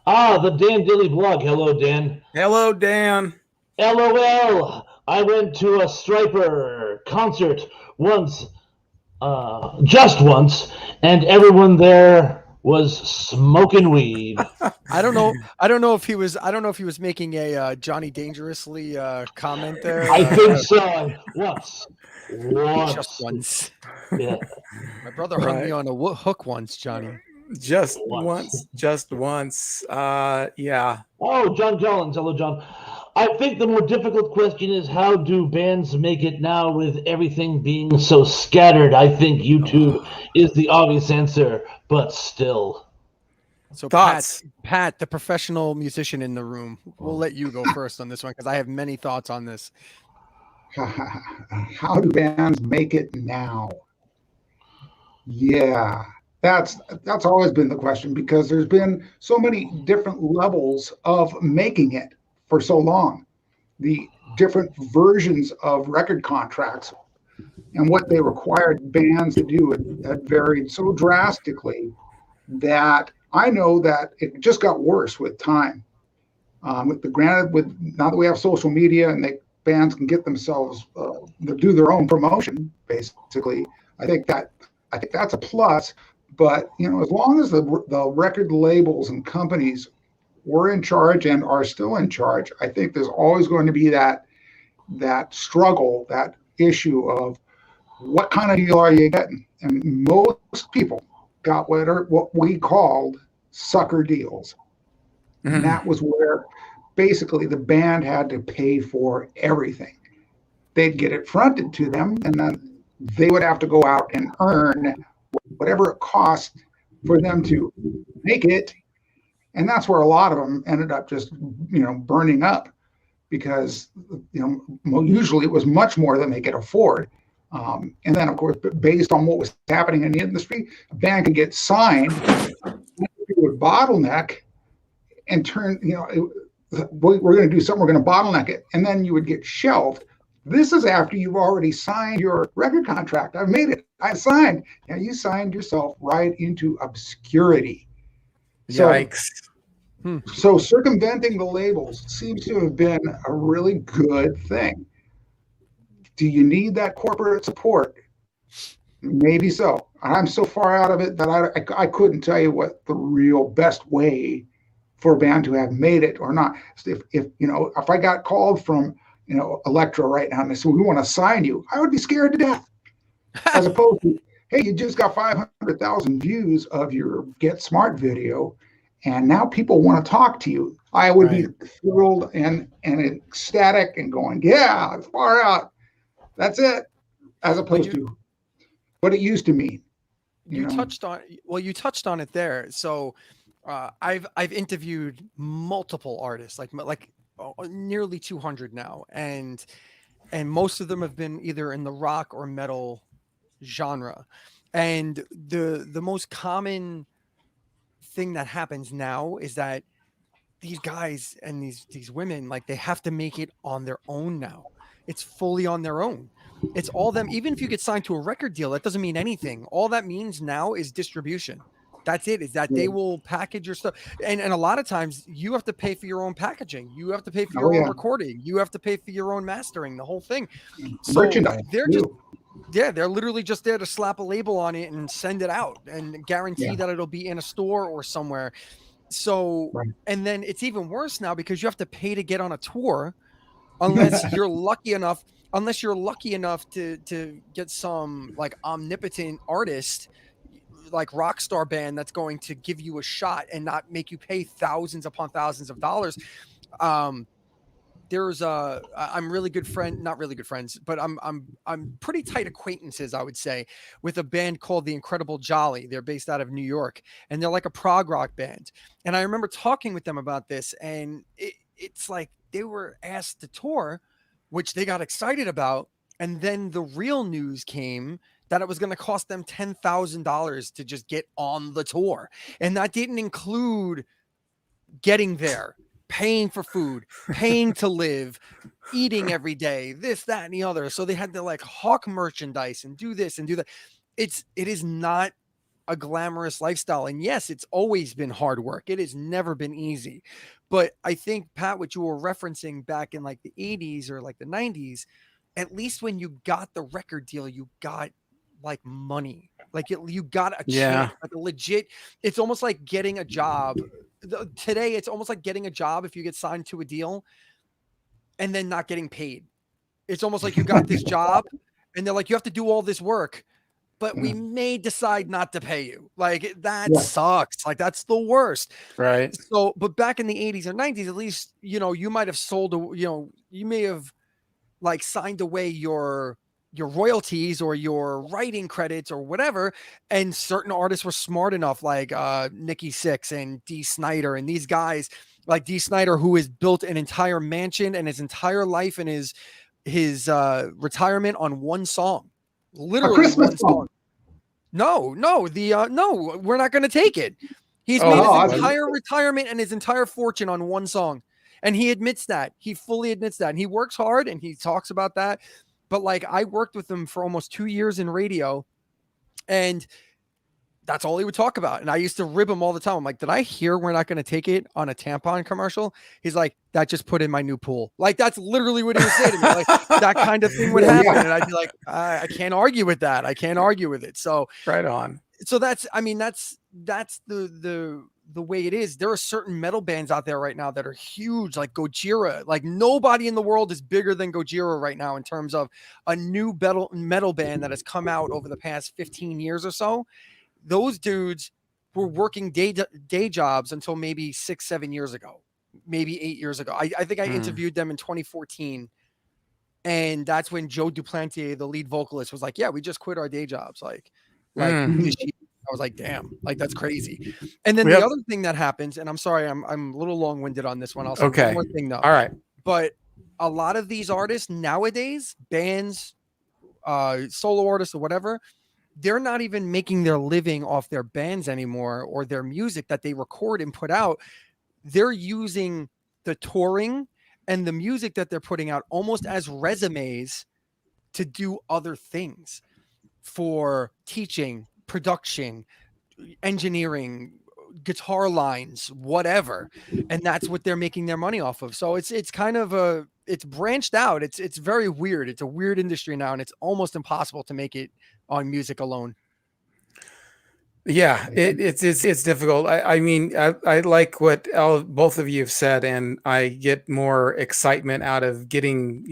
C: Dan Dilly blog. Hello, Dan.
B: Hello, Dan.
C: LOL. I went to a Striper concert once, just once, and everyone there was smoking weed.
A: I don't know if he was making a Johnny Dangerously comment there.
C: I think so. Once.
A: Just once.
C: Yeah.
A: My brother hung me on a hook once, Johnny.
B: Just once. Yeah.
C: Oh, John Collins. Hello, John. I think the more difficult question is, how do bands make it now with everything being so scattered? I think YouTube is the obvious answer, but still.
A: So
B: thoughts?
A: Pat, the professional musician in the room, we'll let you go first on this one because I have many thoughts on this.
D: How do bands make it now? Yeah, that's always been the question because there's been so many different levels of making it for so long. The different versions of record contracts and what they required bands to do had varied so drastically that I know that it just got worse with time. Now that we have social media and bands can get themselves do their own promotion, basically, I think that's a plus. But as long as the record labels and companies were in charge and are still in charge, I think there's always going to be that struggle, that issue of what kind of deal are you getting? And most people got what we called sucker deals. Mm-hmm. And that was where basically the band had to pay for everything. They'd get it fronted to them, and then they would have to go out and earn whatever it cost for them to make it. And that's where a lot of them ended up just, burning up because, usually it was much more than they could afford. And then, of course, based on what was happening in the industry, a band could get signed, it would bottleneck and turn, we're going to do something, we're going to bottleneck it. And then you would get shelved. This is after you've already signed your record contract. I've made it. I signed. Now you signed yourself right into obscurity.
B: Yikes.
D: So circumventing the labels seems to have been a really good thing. Do you need that corporate support? Maybe so. I'm so far out of it that I couldn't tell you what the real best way for a band to have made it or not. If I got called from Electra right now and they said, we want to sign you, I would be scared to death. As opposed to, hey, you just got 500,000 views of your Get Smart video, and now people want to talk to you. I would be thrilled and ecstatic and going, yeah, far out. That's it. As opposed to what it used to mean.
A: You touched on it there. So I've interviewed multiple artists, nearly 200 now, and most of them have been either in the rock or metal genre. And the most common thing that happens now is that these guys and these women, like, they have to make it on their own now. It's fully on their own. It's all them. Even if you get signed to a record deal, that doesn't mean anything. All that means now is distribution. That's it. Is that they will package your stuff, and a lot of times you have to pay for your own packaging. You have to pay for your own recording. You have to pay for your own mastering. The whole thing. So
D: Merchandise.
A: they're just they're literally just there to slap a label on it and send it out and guarantee that it'll be in a store or somewhere. So, and then it's even worse now because you have to pay to get on a tour unless you're lucky enough to get some like omnipotent artist, like rock star band, that's going to give you a shot and not make you pay thousands upon thousands of dollars. There's I'm really good friend, not really good friends, but I'm pretty tight acquaintances, I would say, with a band called The Incredible Jolly. They're based out of New York, and they're like a prog rock band. And I remember talking with them about this, and it's like they were asked to tour, which they got excited about, and then the real news came that it was going to cost them $10,000 to just get on the tour, and that didn't include getting there, paying for food, paying to live, eating every day, this, that, and the other. So they had to like hawk merchandise and do this and do that. It is not a glamorous lifestyle. And yes, it's always been hard work. It has never been easy. But I think, Pat, what you were referencing back in like the 80s or like the 90s, at least when you got the record deal, you got like money. Like you got a chance, like a legit, it's almost like getting a job. Today, it's almost like getting a job if you get signed to a deal and then not getting paid. It's almost like you got this job and they're like, you have to do all this work, but we may decide not to pay you. Like that sucks. Like that's the worst.
B: Right.
A: So, but back in the 80s or 90s, at least, you might have you may have like signed away your royalties or your writing credits or whatever. And certain artists were smart enough, like Nikki Sixx and Dee Snider, and these guys like Dee Snider, who has built an entire mansion and his entire life and his retirement on one song, literally one song. No, we're not going to take it. He's made his entire retirement and his entire fortune on one song. And he admits that. He fully admits that. And he works hard and he talks about that. But like, I worked with him for almost 2 years in radio, and that's all he would talk about. And I used to rib him all the time. I'm like, did I hear we're not going to take it on a tampon commercial? He's like, that just put in my new pool. Like, that's literally what he would say to me. Like that kind of thing would happen. And I'd be like, I can't argue with that. I can't argue with it. So
B: right on.
A: So that's the way it is. There are certain metal bands out there right now that are huge, like Gojira. Like nobody in the world is bigger than Gojira right now in terms of a new metal band that has come out over the past 15 years or so. Those dudes were working day jobs until maybe 6-7 years ago, maybe 8 years ago. I think I interviewed them in 2014. And that's when Joe Duplantier, the lead vocalist, was like, yeah, we just quit our day jobs. Like this year. I was like, damn, like that's crazy. And then the other thing that happens, and I'm sorry, I'm a little long-winded on this one. I'll say one more thing though.
B: All right.
A: But a lot of these artists nowadays, bands, solo artists or whatever, they're not even making their living off their bands anymore or their music that they record and put out. They're using the touring and the music that they're putting out almost as resumes to do other things, for teaching, production, engineering, guitar lines, whatever. And that's what they're making their money off of. So it's kind of it's branched out. It's very weird. It's a weird industry now, and it's almost impossible to make it on music alone.
B: Yeah, it's difficult. I mean, I like what both of you have said, and I get more excitement out of getting,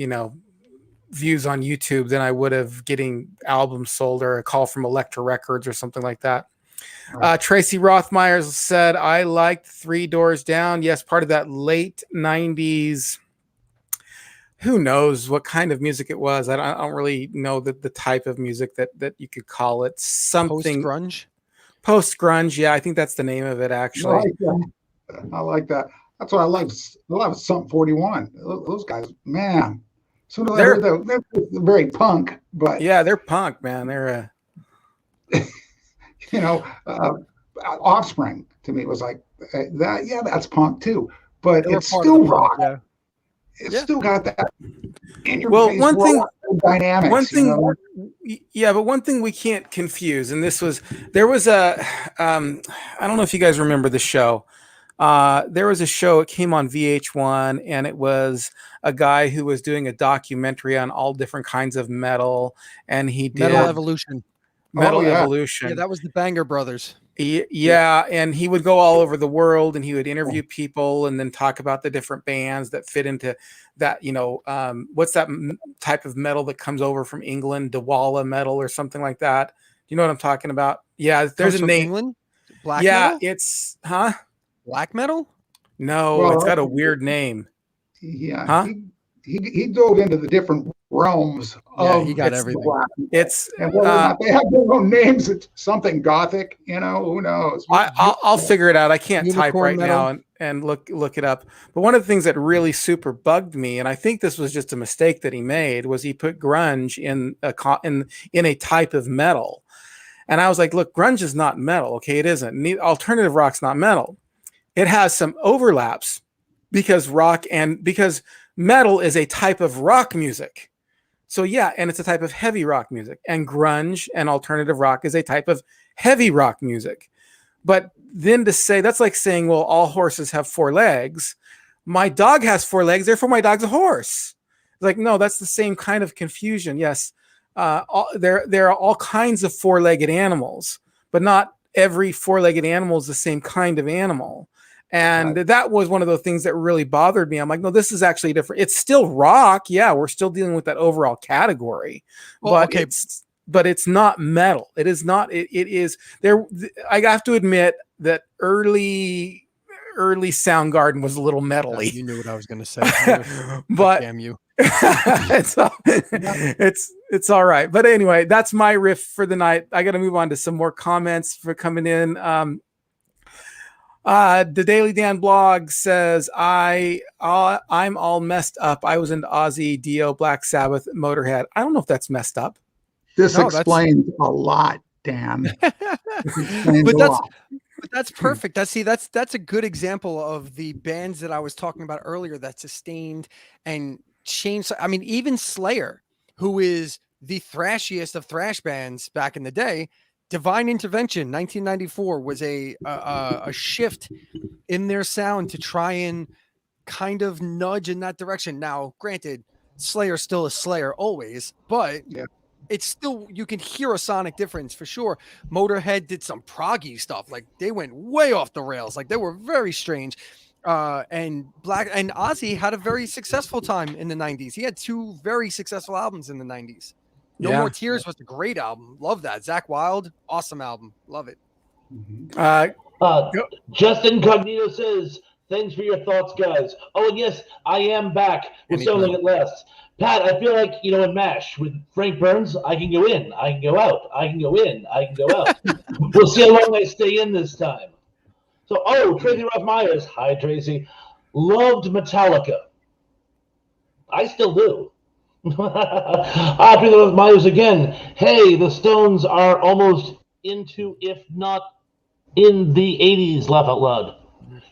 B: views on YouTube than I would have getting albums sold or a call from Elektra Records or something like that. Tracy Rothmeyer said, I liked Three Doors Down. Yes, part of that late 90s. Who knows what kind of music it was? I don't really know the type of music that you could call it. Something
A: post-grunge.
B: Post grunge, yeah, I think that's the name of it
D: I
B: actually.
D: like that. I like that. That's what I love. I love Sum 41. Those guys, man. As soon as I heard that, they're very punk, but
B: Yeah, they're punk, man. They're
D: you know, Offspring to me was like that. Yeah, that's punk too, but
A: They were
D: it's
A: part of
D: still
A: the punk,
D: rock.
A: yeah.
D: It's
A: Yeah.
D: still got that in your
B: Well,
D: face
B: one thing-
D: rock dynamics.
B: one thing-
D: you know?
B: yeah, but one thing we can't confuse, and there was a I don't know if you guys remember the show. There was a show, it came on VH1, and it was a guy who was doing a documentary on all different kinds of metal, and he did
A: Metal Evolution.
B: Metal
D: Oh, yeah.
B: Evolution.
A: Yeah, that was the Banger Brothers.
B: Yeah, and he would go all over the world, and he would interview people, and then talk about the different bands that fit into that. What's that type of metal that comes over from England? Dwala metal or something like that. Do you know what I'm talking about? Yeah, there's
A: Comes
B: a
A: from
B: name.
A: England? Black
B: Yeah,
A: metal?
B: it's
A: Black metal?
B: No,
D: Well,
B: it's got a weird name.
D: Yeah,
B: Huh?
D: he dove into the different realms of
A: he got
D: the
A: everything.
D: black.
B: It's
D: And whether or not they have their own names, it's something gothic, who knows?
B: I'll figure it out. I can't type
A: Unicorn
B: right
A: metal.
B: now and look it up. But one of the things that really super bugged me, and I think this was just a mistake that he made, was he put grunge in a type of metal. And I was like, look, grunge is not metal. Okay, it isn't. Alternative rock's not metal. It has some overlaps because metal is a type of rock music. So yeah, and it's a type of heavy rock music, and grunge and alternative rock is a type of heavy rock music. But then to say, that's like saying, well, all horses have 4 legs. My dog has 4 legs, therefore my dog's a horse. Like, no, that's the same kind of confusion. Yes, there are all kinds of 4-legged animals, but not every 4-legged animal is the same kind of animal. And that was one of the things that really bothered me. I'm like, no, this is actually different. It's still rock. Yeah, we're still dealing with that overall category.
A: Well,
B: but
A: okay.
B: it's not metal. It is not. It is there. I have to admit that early Soundgarden was a little metally.
A: You knew what I was going to say.
B: But
A: damn you.
B: it's all right. But anyway, that's my riff for the night. I got to move on to some more comments for coming in. The Daily Dan blog says, I'm all messed up. I was into Ozzy, Dio, Black Sabbath, Motorhead. I don't know if that's messed up.
D: This explains a lot, Dan.
A: But that's perfect. That's a good example of the bands that I was talking about earlier that sustained and changed. I mean, even Slayer, who is the thrashiest of thrash bands back in the day, Divine Intervention, 1994, was a shift in their sound to try and kind of nudge in that direction. Now, granted, Slayer still is Slayer always, but it's still, you can hear a sonic difference for sure. Motorhead did some proggy stuff. Like, they went way off the rails. Like, they were very strange. And Ozzy had a very successful time in the 90s. He had 2 very successful albums in the 90s. No More Tears was a great album. Love that. Zach Wilde, awesome album. Love it.
C: Justin Cognito says, thanks for your thoughts, guys. Oh, and yes, I am back with So Long It Lasts. Pat, I feel like, in MASH with Frank Burns, I can go in, I can go out, I can go in, I can go out. We'll see how long I stay in this time. So, Tracy Roth Myers, hi, Tracy, loved Metallica. I still do. Tracy Roth Myers again. Hey, the Stones are almost into, if not in the 80s, laugh out loud.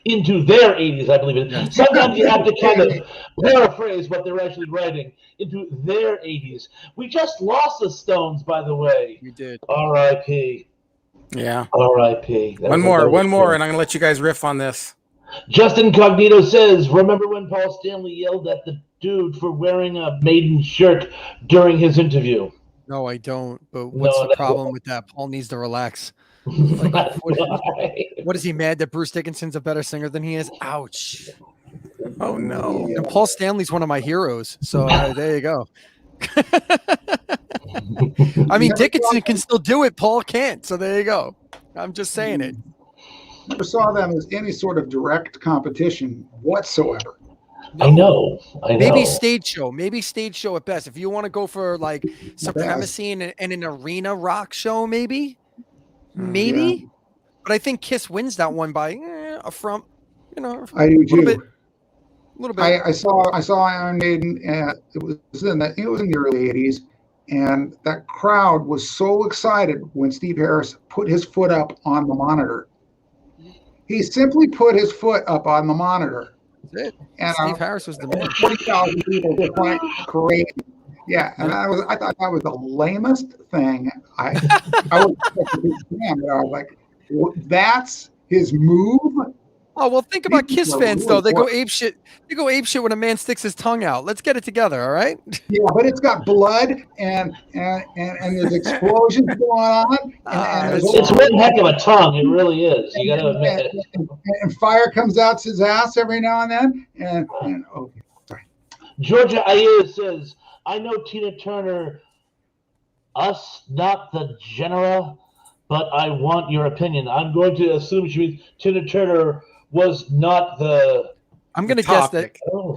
C: Into their 80s, I believe it. Sometimes you have to kind of paraphrase what they're actually writing. Into their 80s. We just lost the Stones, by the way.
A: You did.
C: R.I.P.
B: Yeah.
C: R.I.P.
B: One more, and I'm going to let you guys riff on this.
C: Justin Cognito says, remember when Paul Stanley yelled at the dude for wearing a Maiden shirt during his interview?
A: No, I don't. But what's the problem with that? Paul needs to relax. Like, what is he mad that Bruce Dickinson's a better singer than he is? Ouch.
B: Oh, no.
A: And Paul Stanley's one of my heroes. So there you go. I mean, Dickinson can still do it. Paul can't. So there you go. I'm just saying it.
D: Never saw them as any sort of direct competition whatsoever.
C: I know.
A: Maybe stage show at best. If you want to go for like supremacy and an arena rock show, maybe. but I think Kiss wins that one by a front,
D: I do too.
A: A little bit.
D: I saw Iron Maiden, and it was in the early '80s, and that crowd was so excited when Steve Harris put his foot up on the monitor. He simply put his foot up on the monitor.
A: That's it.
D: And
A: Steve Harris was the man.
D: 40,000 people just went crazy. Yeah, and I thought that was the lamest thing. I was such a big fan, but I was like, that's his move.
A: Oh well, think about Kiss fans though. They go ape shit. They go ape shit when a man sticks his tongue out. Let's get it together, all right?
D: Yeah, but it's got blood and there's explosions going on.
C: It's one heck of a tongue. It really is. You got to admit it.
D: And fire comes out his ass every now and then. And okay, sorry.
C: Georgia Ayer says, "I know Tina Turner, us not the genera, but I want your opinion." I'm going to assume she means Tina Turner was not the.
A: I'm going to guess that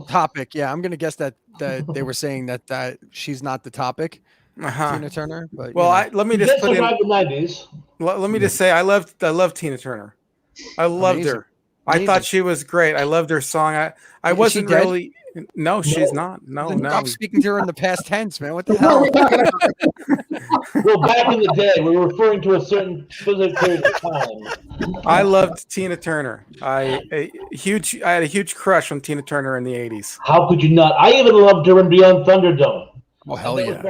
A: topic. Yeah, I'm going to guess that they were saying that she's not the topic, Tina Turner. But
B: let me just put in
C: the 90s.
B: Let me just say I love Tina Turner. I loved her. I thought she was great. I loved her song. I wasn't really. No, she's not. No.
A: I'm speaking to her in the past tense, man. What the hell?
C: Well, back in the day, we were referring to a certain specific period of time.
B: I loved Tina Turner. I had a huge crush on Tina Turner in the 80s.
C: How could you not? I even loved her in Beyond Thunderdome.
A: Oh, hell yeah.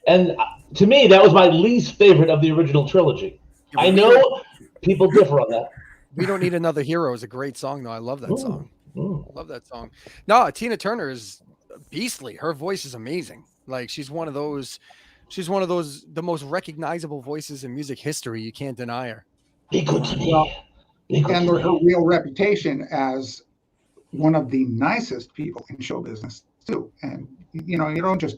C: And to me, that was my least favorite of the original trilogy. I know people differ on that.
A: We Don't Need Another Hero is a great song, though. I love that song. I love that song. No, Tina Turner is beastly. Her voice is amazing. Like she's one of those the most recognizable voices in music history. You can't deny her.
C: Be good to me.
D: And her real reputation as one of the nicest people in show business too. And you don't just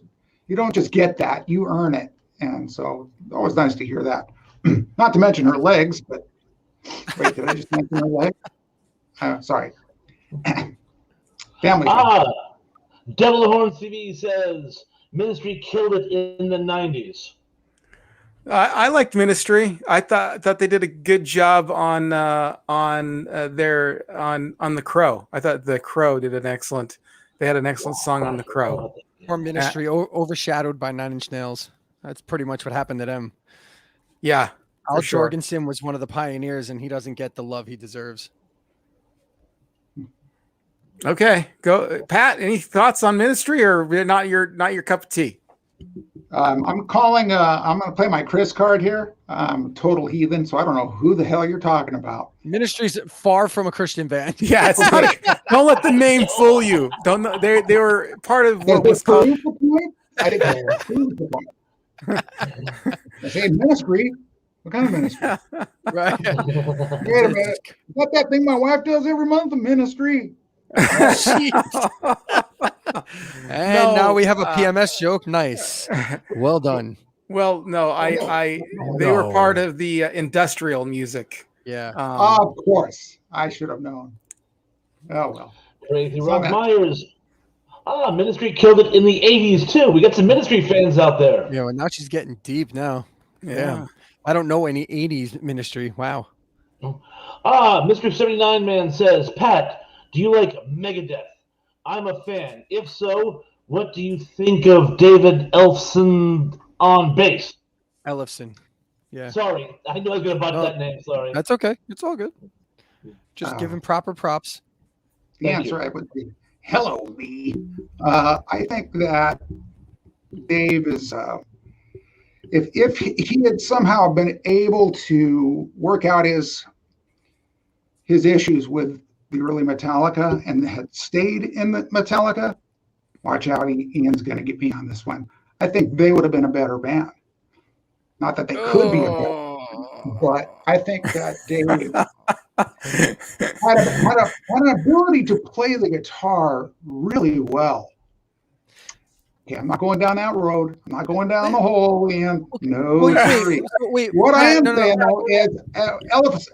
D: get that. You earn it. And so always nice to hear that. Not to mention her legs, but wait, did I just mention her legs? Sorry. Family.
C: Devil the Horn CV says Ministry killed it in the 90s.
B: I liked Ministry. I thought they did a good job on the Crow. I thought the Crow did an excellent. They had an excellent song on the Crow.
A: Or Ministry overshadowed by Nine Inch Nails. That's pretty much what happened to them.
B: Yeah,
A: Al Jorgensen was one of the pioneers, and he doesn't get the love he deserves.
B: Okay, go, Pat. Any thoughts on Ministry, or not your cup of tea?
D: I'm calling. I'm going to play my Chris card here. I'm a total heathen, so I don't know who the hell you're talking about.
A: Ministry's far from a Christian band.
B: Yeah, it's not. Don't let the name fool you. Don't know. They were part of what was called.
D: I didn't I say Ministry. What kind of ministry?
A: Right.
D: Wait a minute. Is that thing my wife does every month? A ministry.
A: Now we have a PMS joke. Nice. Well done.
B: Well, no, they were part of the industrial music.
A: Yeah.
D: Of course. I should have known. Oh, well.
C: Crazy Rob Myers. Ministry killed it in the 80s, too. We got some Ministry fans out there.
A: Yeah, well, now she's getting deep now.
B: Yeah.
A: I don't know any 80s Ministry. Wow.
C: Mr. 79 Man says, Pat, do you like Megadeth? I'm a fan. If so, what do you think of David Ellefson on bass?
A: Ellefson. Yeah.
C: Sorry. I knew I was going to butcher that name. Sorry.
A: That's okay. It's all good. Just give him proper props.
D: The answer I would be, hello, me. I think that Dave is... If he had somehow been able to work out his issues with the early Metallica and had stayed in the Metallica, watch out, Ian's going to get me on this one. I think they would have been a better band. Not that they could be a better band, but I think that Dave had an ability to play the guitar really well. Okay, I'm not going down that road. I'm not going down the hole, Ian. No.
A: Wait,
D: what I am saying is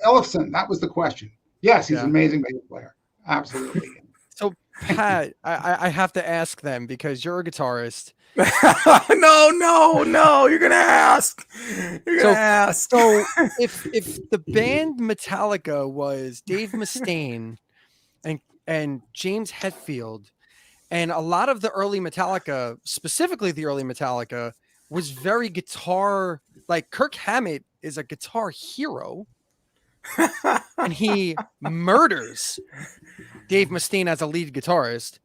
D: Ellefson. That was the question. Yes, he's an amazing bass player. Absolutely.
A: So, Pat, I have to ask them because you're a guitarist.
B: No. You're gonna ask.
A: So if the band Metallica was Dave Mustaine and James Hetfield, and a lot of the early Metallica, specifically the early Metallica, was very guitar, like Kirk Hammett is a guitar hero, and he murders Dave Mustaine as a lead guitarist.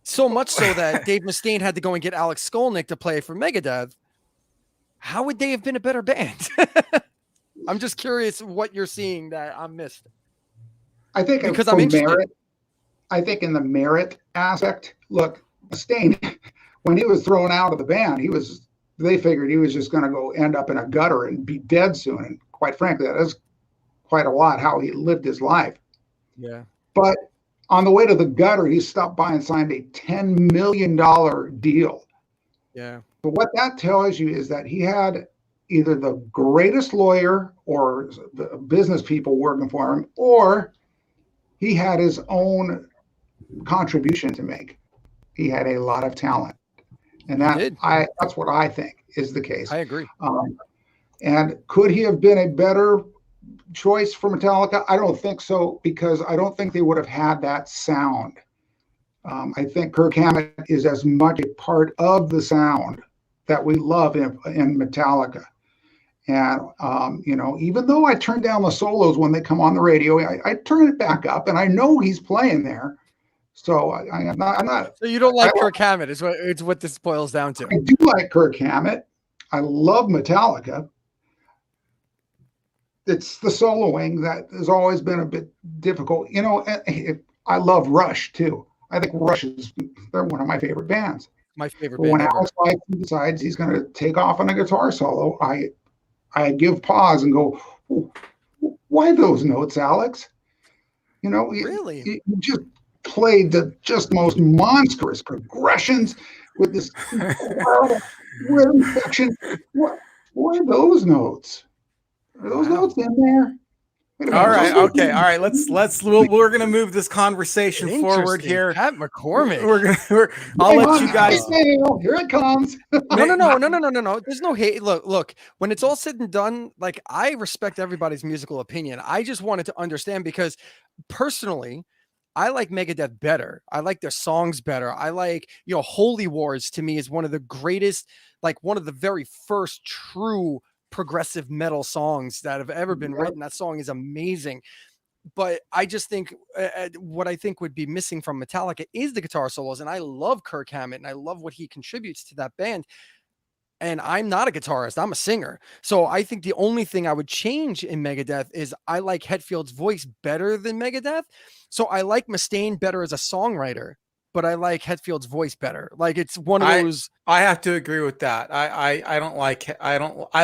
A: So much so that Dave Mustaine had to go and get Alex Skolnick to play for Megadeth. How would they have been a better band? I'm just curious what you're seeing that I missed.
D: I think
A: because I'm interested.
D: Merit, I think in the merit aspect, look, Mustaine, when he was thrown out of the band, they figured he was just going to go end up in a gutter and be dead soon. And quite frankly, that is quite a lot how he lived his life.
A: Yeah.
D: But on the way to the gutter, he stopped by and signed a $10 million deal.
A: Yeah.
D: But what that tells you is that he had either the greatest lawyer or the business people working for him, or he had his own contribution to make. He had a lot of talent. And that's what I think is the case.
A: I agree.
D: And could he have been a better choice for Metallica? I don't think so, because I don't think they would have had that sound. I think Kirk Hammett is as much a part of the sound that we love in Metallica. And, even though I turn down the solos when they come on the radio, I turn it back up, and I know he's playing there. So I'm not.
A: So you don't like Kirk Hammett is what this boils down to.
D: I do like Kirk Hammett. I love Metallica. It's the soloing that has always been a bit difficult. I love Rush too. I think Rush they're one of my favorite bands.
A: My favorite
D: But
A: band
D: when
A: ever.
D: Alex Lifeson decides he's going to take off on a guitar solo, I give pause and go, why those notes, Alex?
A: Really?
D: You just played the most monstrous progressions with this incredible rhythm section. Why those notes? Are those notes in there?
B: All right. Okay. All right. We're going to move this conversation forward here.
A: Pat McCormick.
B: I'll let you guys.
D: Here it comes.
A: No. There's no hate. Look, when it's all said and done, like, I respect everybody's musical opinion. I just wanted to understand, because personally, I like Megadeth better. I like their songs better. I like, Holy Wars to me is one of the greatest, like one of the very first true progressive metal songs that have ever been written. That song is amazing. But I just think what I think would be missing from Metallica is the guitar solos. And I love Kirk Hammett, and I love what he contributes to that band. And I'm not a guitarist, I'm a singer. So I think the only thing I would change in Megadeth is I like Hetfield's voice better than Megadeth. So I like Mustaine better as a songwriter, but I like Hetfield's voice better. Like, it's one of those.
B: I have to agree with that. I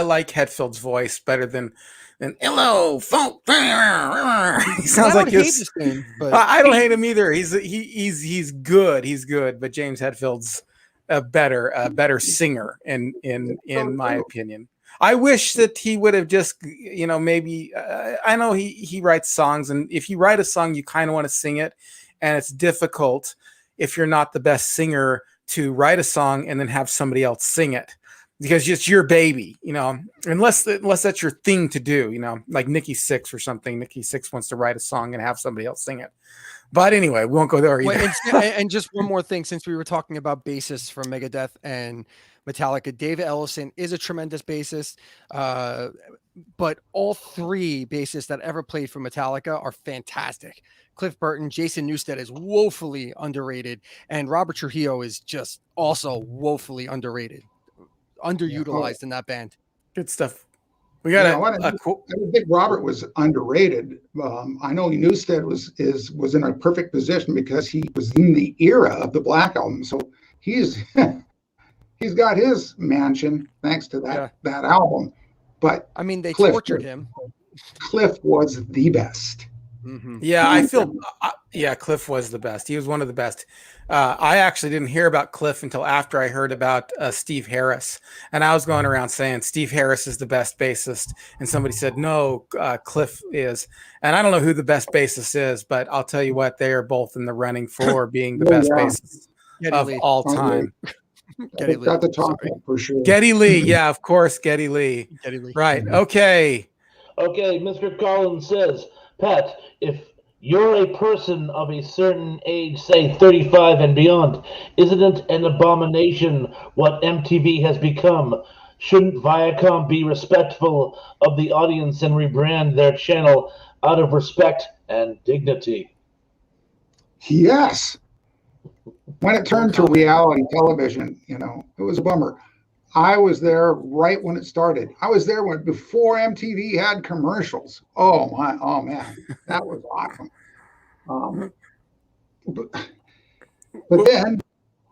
B: like Hetfield's voice better than hello folk. He sounds like his. I don't hate him either. He's good. He's good. But James Hetfield's a better singer in my opinion. I wish that he would have just, maybe I know he writes songs, and if you write a song, you kind of want to sing it, and it's difficult if you're not the best singer to write a song and then have somebody else sing it, because it's your baby, unless that's your thing to do, like Nikki Sixx or something. Nikki Sixx wants to write a song and have somebody else sing it. But anyway, we won't go there either.
A: And just one more thing, since we were talking about bassists from Megadeth and Metallica, Dave Ellefson is a tremendous bassist, but all three bassists that ever played for Metallica are fantastic. Cliff Burton, Jason Newsted is woefully underrated, and Robert Trujillo is just also woefully underrated, underutilized in that band.
B: Good stuff. We got
D: I don't think Robert was underrated. I know Newsted was in a perfect position because he was in the era of the Black Album, so he's got his mansion thanks to that album. But
A: I mean, they tortured him.
D: Cliff was the best.
A: Mm-hmm.
B: Yeah, I feel. Cliff was the best. He was one of the best. I actually didn't hear about Cliff until after I heard about Steve Harris, and I was going around saying Steve Harris is the best bassist, and somebody said no, Cliff is. And I don't know who the best bassist is, but I'll tell you what, they are both in the running for being the best bassist of all time.
A: Geddy Lee.
D: That's a top
A: Sorry.
D: one for sure.
B: Geddy Lee. Yeah, of course, Geddy Lee.
A: Geddy Lee.
B: Right. Okay.
C: Okay, Mr. Collins says, Pat, if you're a person of a certain age, say 35 and beyond, isn't it an abomination what MTV has become? Shouldn't Viacom be respectful of the audience and rebrand their channel out of respect and dignity?
D: Yes. When it turned to reality television, it was a bummer. I was there right when it started. I was there before MTV had commercials. Oh man, that was awesome. But then,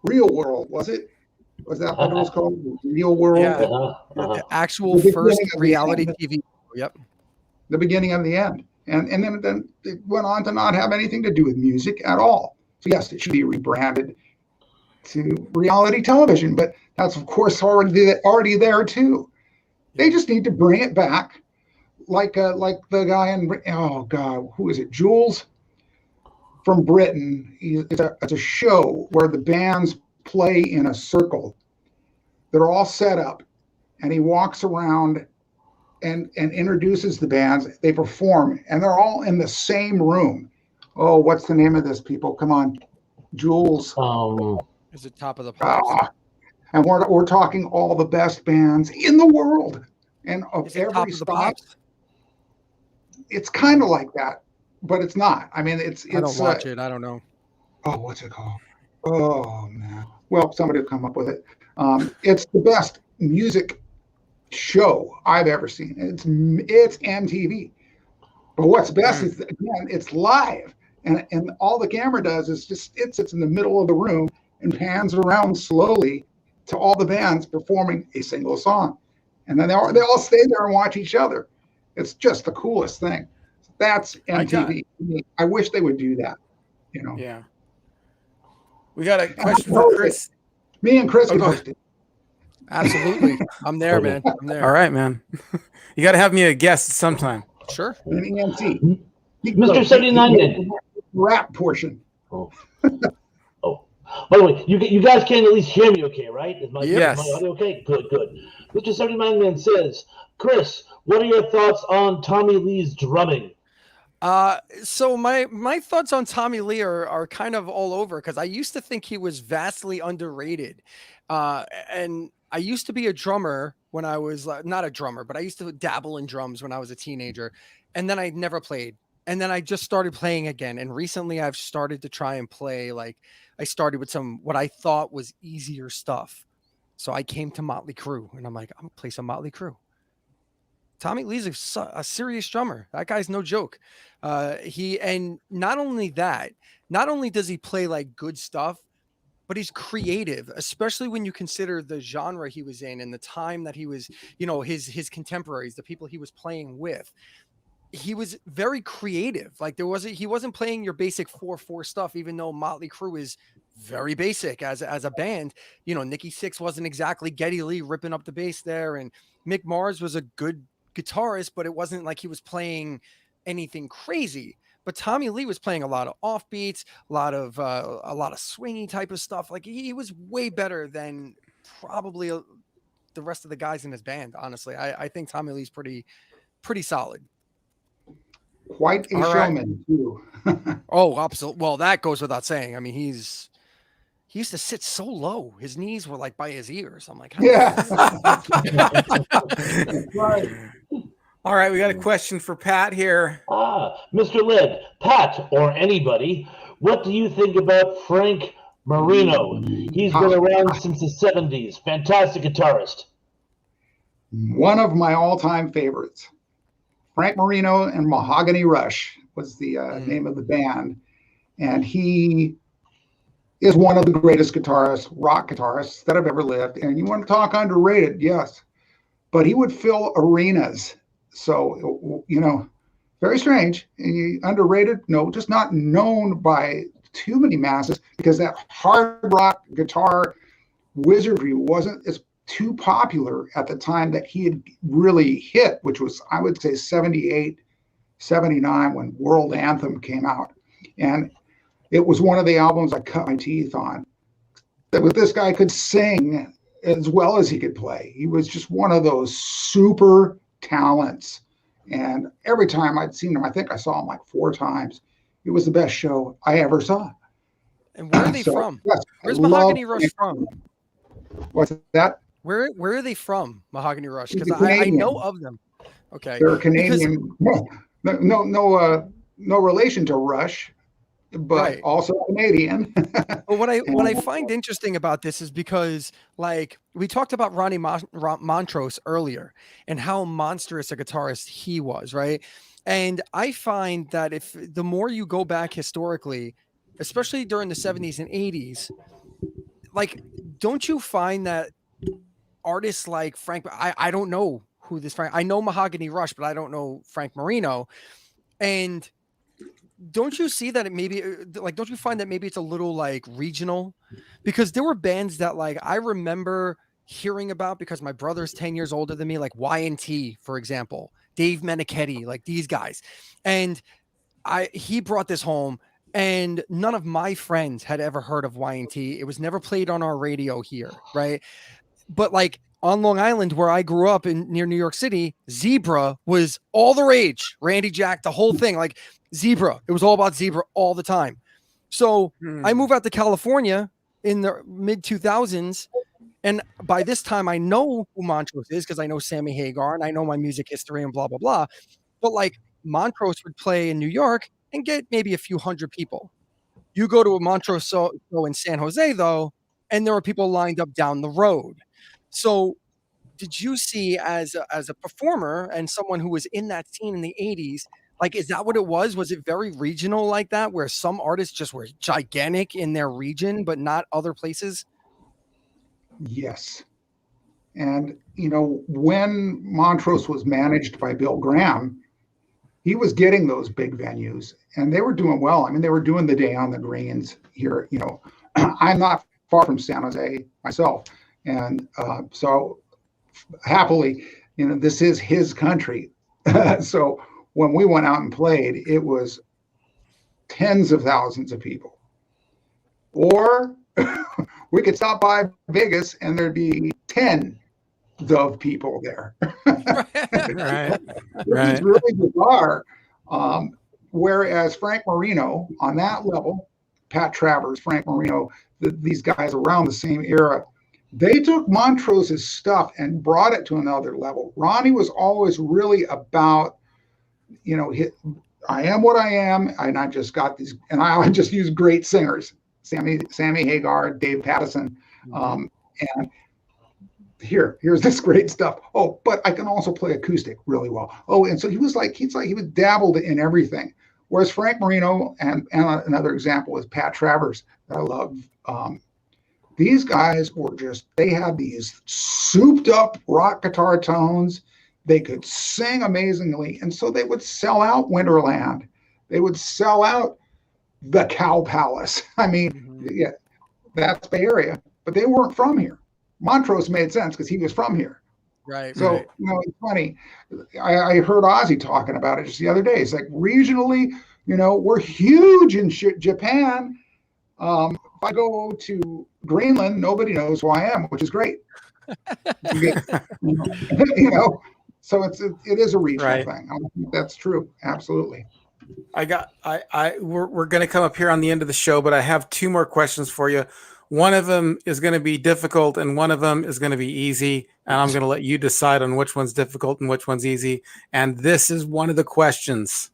D: Real World, was that what it was called? Real World.
A: Yeah. The actual first reality TV. Yep.
D: The beginning of the end, and then it went on to not have anything to do with music at all. So yes, it should be rebranded to reality television, but that's of course already there too. They just need to bring it back, like the guy in, oh God, who is it? Jules from Britain. It's a show where the bands play in a circle. They're all set up, and he walks around and introduces the bands. They perform, and they're all in the same room. Oh, what's the name of this, people? Come on, Jules.
A: Is it Top of the Pops?
D: And we're talking all the best bands in the world, and of every style. It's kind of like that, but it's not. I mean, it's.
A: I don't watch it. I don't know.
D: Oh, what's it called? Oh man. Well, somebody will come up with it. It's the best music show I've ever seen. It's MTV. But what's best is, again, it's live, and all the camera does is just it sits in the middle of the room and pans around slowly to all the bands performing a single song, and then they all stay there and watch each other. It's just the coolest thing. That's MTV. I wish they would do that.
B: Yeah. We got a question for Chris.
D: Me and Chris can host it.
A: Absolutely. I'm there, man. I'm there.
B: All right, man. You got to have me a guest sometime.
A: Sure.
D: An EMC.
C: Mr. 79.
D: Rap portion.
C: Oh. By the way, you guys can at least hear me okay, right? Is my audio okay? Good. Mr. 79 Man says, Chris, what are your thoughts on Tommy Lee's drumming?
A: So my thoughts on Tommy Lee are kind of all over, because I used to think he was vastly underrated. And I used to be a drummer when I was not a drummer, but I used to dabble in drums when I was a teenager, and then I never played. And then I just started playing again. And recently I've started to try and play. Like, I started with what I thought was easier stuff. So I came to Motley Crew, and I'm like, I'm gonna play some Motley Crew. Tommy Lee's a serious drummer. That guy's no joke. And not only does he play like good stuff, but he's creative, especially when you consider the genre he was in and the time that he was, his contemporaries, the people he was playing with. He was very creative. Like, he wasn't playing your basic 4/4 stuff, even though Motley Crue is very basic as a band. Nikki Sixx wasn't exactly Geddy Lee ripping up the bass there, and Mick Mars was a good guitarist, but it wasn't like he was playing anything crazy. But Tommy Lee was playing a lot of offbeats, a lot of swingy type of stuff. Like, he was way better than probably the rest of the guys in his band. Honestly, I think Tommy Lee's pretty solid.
D: Quite a showman too.
A: Oh, absolutely. Well, that goes without saying. I mean, he used to sit so low. His knees were like by his ears. I'm like,
D: yeah.
C: Right.
B: All right, we got a question for Pat here.
C: Mr. Led, Pat, or anybody, what do you think about Frank Marino? He's been around since the 70s. Fantastic guitarist.
D: One of my all-time favorites. Frank Marino and Mahogany Rush was the name of the band. And he is one of the greatest rock guitarists that have ever lived. And you want to talk underrated, yes. But he would fill arenas. So, very strange. Underrated? No, just not known by too many masses, because that hard rock guitar wizardry wasn't as too popular at the time that he had really hit, which was, I would say, 78, 79, when World Anthem came out. And it was one of the albums I cut my teeth on. this guy could sing as well as he could play. He was just one of those super talents. And every time I'd seen him, I think I saw him like 4 times. It was the best show I ever saw.
A: And where are they from?
D: Yes,
A: Where's Mahogany Rush from?
D: What's that?
A: Where are they from, Mahogany Rush? Because
D: He's
A: I
D: Canadian.
A: know of them. Okay.
D: They're Canadian. No relation to Rush, but
A: Right.
D: also Canadian.
A: But what I find interesting about this is because, like, we talked about Ronnie Montrose earlier and how monstrous a guitarist he was, right? And I find that if the more you go back historically, especially during the 70s and 80s, like, don't you find that artists like Frank, I don't know who this Frank, I know Mahogany Rush, but I don't know Frank Marino. And don't you see that it maybe, like, don't you find that maybe it's a little like regional? Because there were bands that, like, I remember hearing about because my brother's 10 years older than me, like Y&T, for example, Dave Meniketti, like these guys. And he brought this home, and none of my friends had ever heard of Y&T. It was never played on our radio here, right? But like on Long Island, where I grew up near New York City, Zebra was all the rage. Randy Jack, the whole thing, like Zebra. It was all about Zebra all the time. So I moved out to California in the mid 2000s. And by this time, I know who Montrose is because I know Sammy Hagar and I know my music history and blah, blah, blah. But like Montrose would play in New York and get maybe a few hundred people. You go to a Montrose show in San Jose, though, and there were people lined up down the road. So did you see as a performer and someone who was in that scene in the 80s, like, is that what it was? Was it very regional like that, where some artists just were gigantic in their region, but not other places?
D: Yes. And, when Montrose was managed by Bill Graham, he was getting those big venues and they were doing well. I mean, they were doing the Day on the Greens here. I'm not far from San Jose myself. And so happily, this is his country. So when we went out and played, it was tens of thousands of people. Or we could stop by Vegas and there'd be 10 of people there.
B: Right.
D: It's really bizarre. Whereas Frank Marino, on that level, Pat Travers, Frank Marino, these guys around the same era, they took Montrose's stuff and brought it to another level. Ronnie was always really about, I am what I am, and I just got these, and I just use great singers, Sammy Hagar, Dave Pattison, and here's this great stuff. Oh, but I can also play acoustic really well. Oh, and so he was dabbled in everything. Whereas Frank Marino and another example is Pat Travers that I love. These guys were they had these souped up rock guitar tones. They could sing amazingly. And so they would sell out Winterland. They would sell out the Cow Palace. I mean, yeah, that's Bay Area, but they weren't from here. Montrose made sense because he was from here.
A: Right.
D: So,
A: right.
D: It's funny. I heard Ozzy talking about it just the other day. It's like regionally, we're huge in Japan. If I go to Greenland, nobody knows who I am, which is great. So it is a regional thing. I think that's true. Absolutely.
B: We're going to come up here on the end of the show, but I have 2 more questions for you. One of them is going to be difficult and one of them is going to be easy. And I'm going to let you decide on which one's difficult and which one's easy. And this is one of the questions.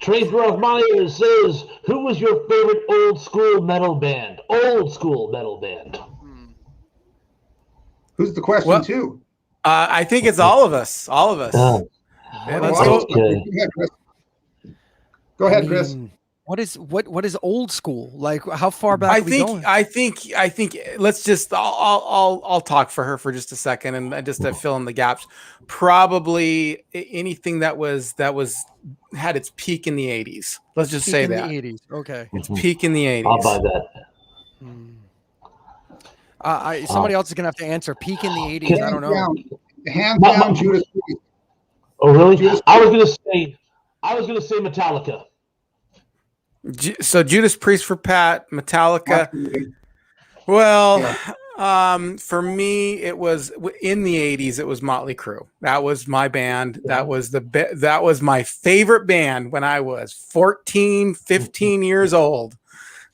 C: Trace Rothmeyer says, who was your favorite old school metal band? Old school metal band.
D: Who's the question to?
B: I think it's all of us. All of us.
C: Let's go.
D: Go ahead, Chris.
A: What is old school? Like, how far back are we going?
B: I think let's just I'll talk for her for just a second and just to fill in the gaps. Probably anything that had its peak in the 80s. Let's just say that.
A: The 80s. Okay.
B: Its peak in the 80s.
C: I'll buy that.
A: Somebody else is gonna have to answer. Peak in the 80s. I don't know.
D: Hands down, Judas Priest.
C: Oh, really? I was gonna say Metallica.
B: So Judas Priest for Pat, Metallica. Well,
D: Yeah.
B: for me, it was in the '80s. It was Motley Crue. That was my band. That was that was my favorite band when I was 14, 15 years old.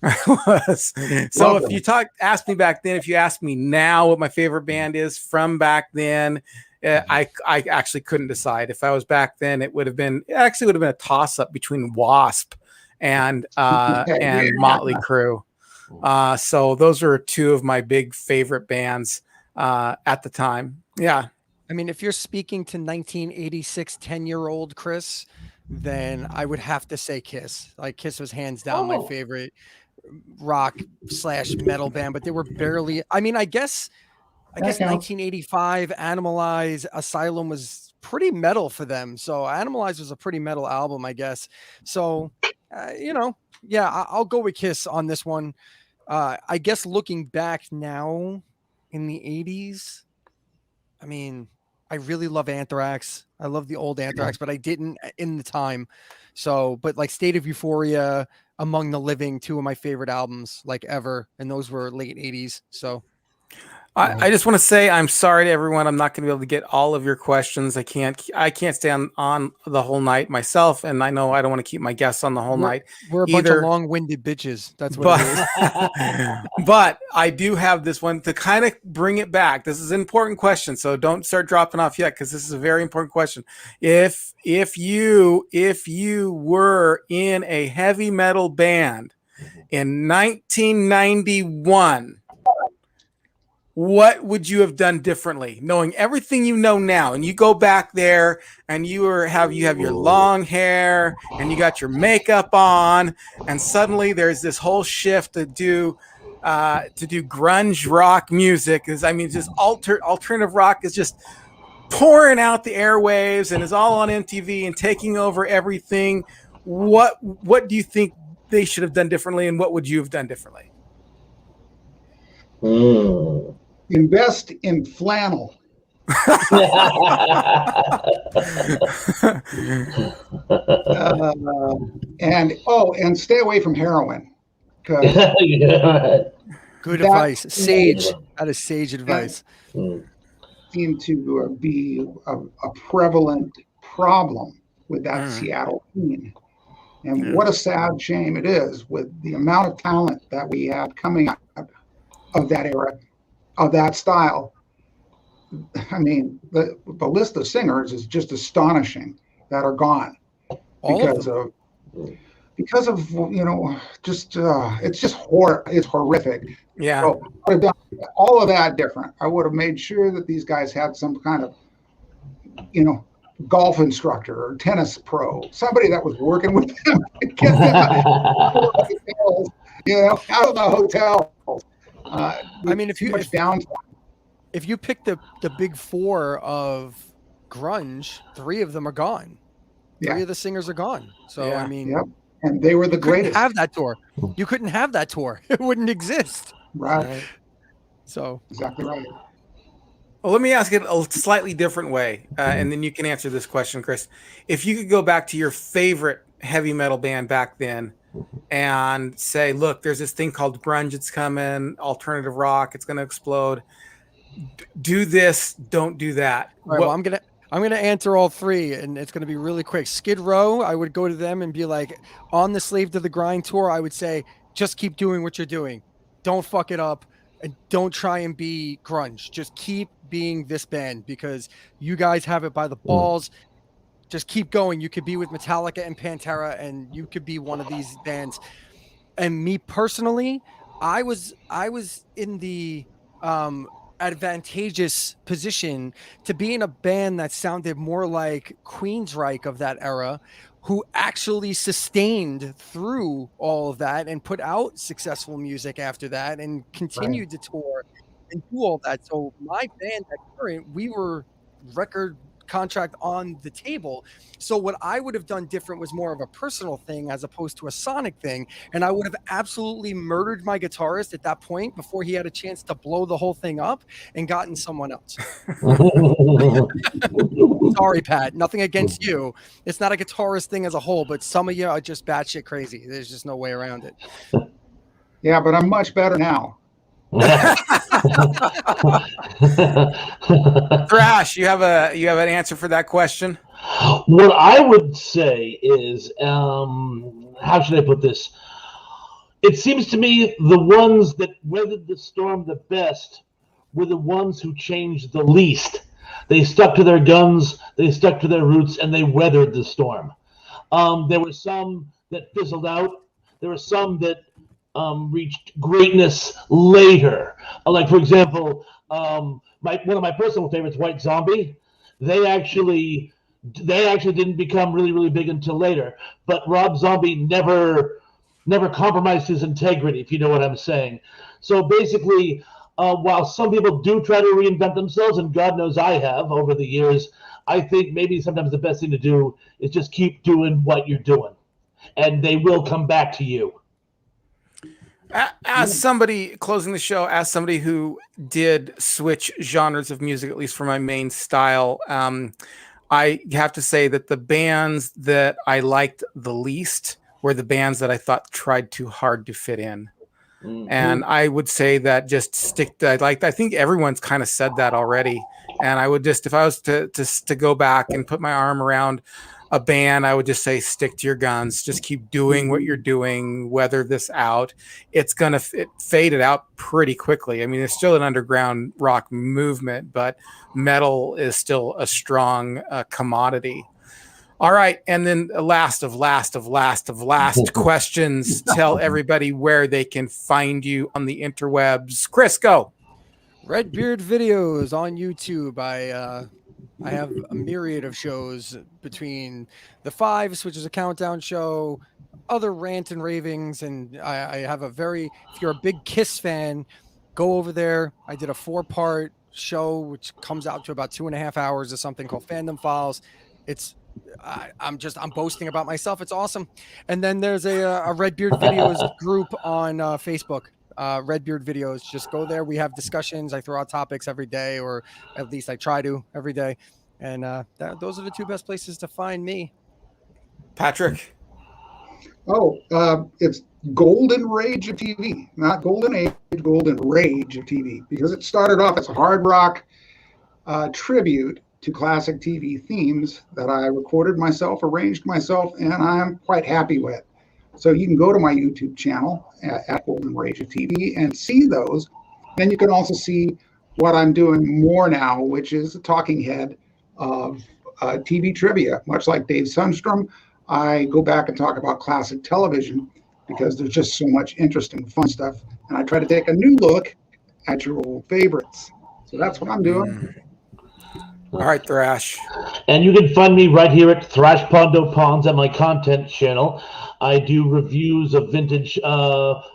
B: I was. So if you ask me back then, if you ask me now what my favorite band is from back then, I actually couldn't decide. If I was back then, it would have been a toss up between Wasp and Motley Crue. So those are two of my big favorite bands at the time. Yeah.
A: I mean, if you're speaking to 1986 10-year-old Chris, then I would have to say Kiss. Like Kiss was hands down my favorite rock/metal band, but they were barely. I mean, I guess 1985 Animalize Asylum was pretty metal for them. So Animalize was a pretty metal album, I guess. So, yeah, I'll go with Kiss on this one. I guess looking back now in the 80s, I mean, I really love Anthrax. I love the old Anthrax, but I didn't in the time. So, but like State of Euphoria, Among the Living, two of my favorite albums like ever. And those were late 80s. So
B: I just want to say I'm sorry to everyone. I'm not going to be able to get all of your questions. I can't stay on the whole night myself, and I know I don't want to keep my guests on the whole night.
A: We're a bunch of long-winded bitches. That's what it
B: is. But I do have this one to kind of bring it back. This is an important question, so don't start dropping off yet because this is a very important question. If you were in a heavy metal band in 1991, what would you have done differently, knowing everything you know now? And you go back there, and you have your long hair, and you got your makeup on, and suddenly there's this whole shift to do grunge rock music. Just alternative rock is just pouring out the airwaves and is all on MTV and taking over everything. What do you think they should have done differently, and what would you have done differently?
D: Invest in flannel. And stay away from heroin.
A: Good advice. Sage. That is sage advice.
D: Seemed to be a prevalent problem with that Seattle scene. And what a sad shame it is with the amount of talent that we had coming out of that era, of that style. I mean, the list of singers is just astonishing that are gone because of it's horrific.
B: Yeah.
D: So I would have done all of that different. I would have made sure that these guys had some kind of golf instructor or tennis pro, somebody that was working with them to get them out of the hotel.
A: If you pick the big four of grunge, three of them are gone. Three of the singers are gone. So
D: and they were the greatest.
A: Have that tour. You couldn't have that tour. It wouldn't exist.
D: Right.
A: So
D: exactly right.
B: Well, let me ask it a slightly different way, and then you can answer this question, Chris. If you could go back to your favorite heavy metal band back then and say, look, there's this thing called grunge, it's coming, alternative rock, it's going to explode. Do this, don't do that.
A: All right, well, I'm gonna answer all three, and it's gonna be really quick. Skid Row, I would go to them and be like, on the Slave to the Grind tour, I would say, just keep doing what you're doing. Don't fuck it up, and don't try and be grunge. Just keep being this band because you guys have it by the balls. Just keep going. You could be with Metallica and Pantera, and you could be one of these bands. And me personally, I was in the advantageous position to be in a band that sounded more like Queensryche of that era, who actually sustained through all of that and put out successful music after that and continued to tour and do all that. So my band at Current, we were record contract on the table. So what I would have done different was more of a personal thing as opposed to a sonic thing. And I would have absolutely murdered my guitarist at that point before he had a chance to blow the whole thing up and gotten someone else. Sorry, Pat, nothing against you. It's not a guitarist thing as a whole, but some of you are just batshit crazy. There's just no way around it.
D: Yeah, but I'm much better now.
B: Thrash, you have an answer for that question?
C: What I would say is, how should I put this? It seems to me the ones that weathered the storm the best were the ones who changed the least. They stuck to their guns, they stuck to their roots, and they weathered the storm. There were some that fizzled out. There were some that reached greatness later. Like, for example, one of my personal favorites, White Zombie. They actually didn't become really, really big until later. But Rob Zombie never compromised his integrity, if you know what I'm saying. So basically, while some people do try to reinvent themselves, and God knows I have over the years, I think maybe sometimes the best thing to do is just keep doing what you're doing, and they will come back to you.
B: As somebody closing the show, as somebody who did switch genres of music, at least for my main style, I have to say that the bands that I liked the least were the bands that I thought tried too hard to fit in. Mm-hmm. And I would say that just stick to, I think everyone's kind of said that already. And I would just, if I was to go back and put my arm around a band, I would just say, stick to your guns, just keep doing what you're doing, weather this out. It's going to fade it out pretty quickly. I mean, it's still an underground rock movement, but metal is still a strong commodity. All right. And then last questions. Tell everybody where they can find you on the interwebs. Chris, go.
A: Redbeard Videos on YouTube. I have a myriad of shows between The Fives, which is a countdown show, other rant and ravings, and I have if you're a big Kiss fan, go over there. I did a 4-part show, which comes out to about 2.5 hours of something called Fandom Files. I'm boasting about myself. It's awesome. And then there's a Redbeard Videos group on Facebook. Redbeard Videos. Just go there. We have discussions. I throw out topics every day, or at least I try to every day. And those are the 2 best places to find me.
B: Patrick.
D: It's Golden Rage of TV, not Golden Age, Golden Rage of TV, because it started off as a hard rock tribute to classic TV themes that I recorded myself, arranged myself, and I'm quite happy with. So you can go to my YouTube channel at Golden Rage of TV and see those. Then you can also see what I'm doing more now, which is a talking head of TV trivia. Much like Dave Sundstrom, I go back and talk about classic television because there's just so much interesting, fun stuff. And I try to take a new look at your old favorites. So that's what I'm doing.
B: All right, Thrash.
C: And you can find me right here at Thrash Pondo Ponds on my content channel. I do reviews of vintage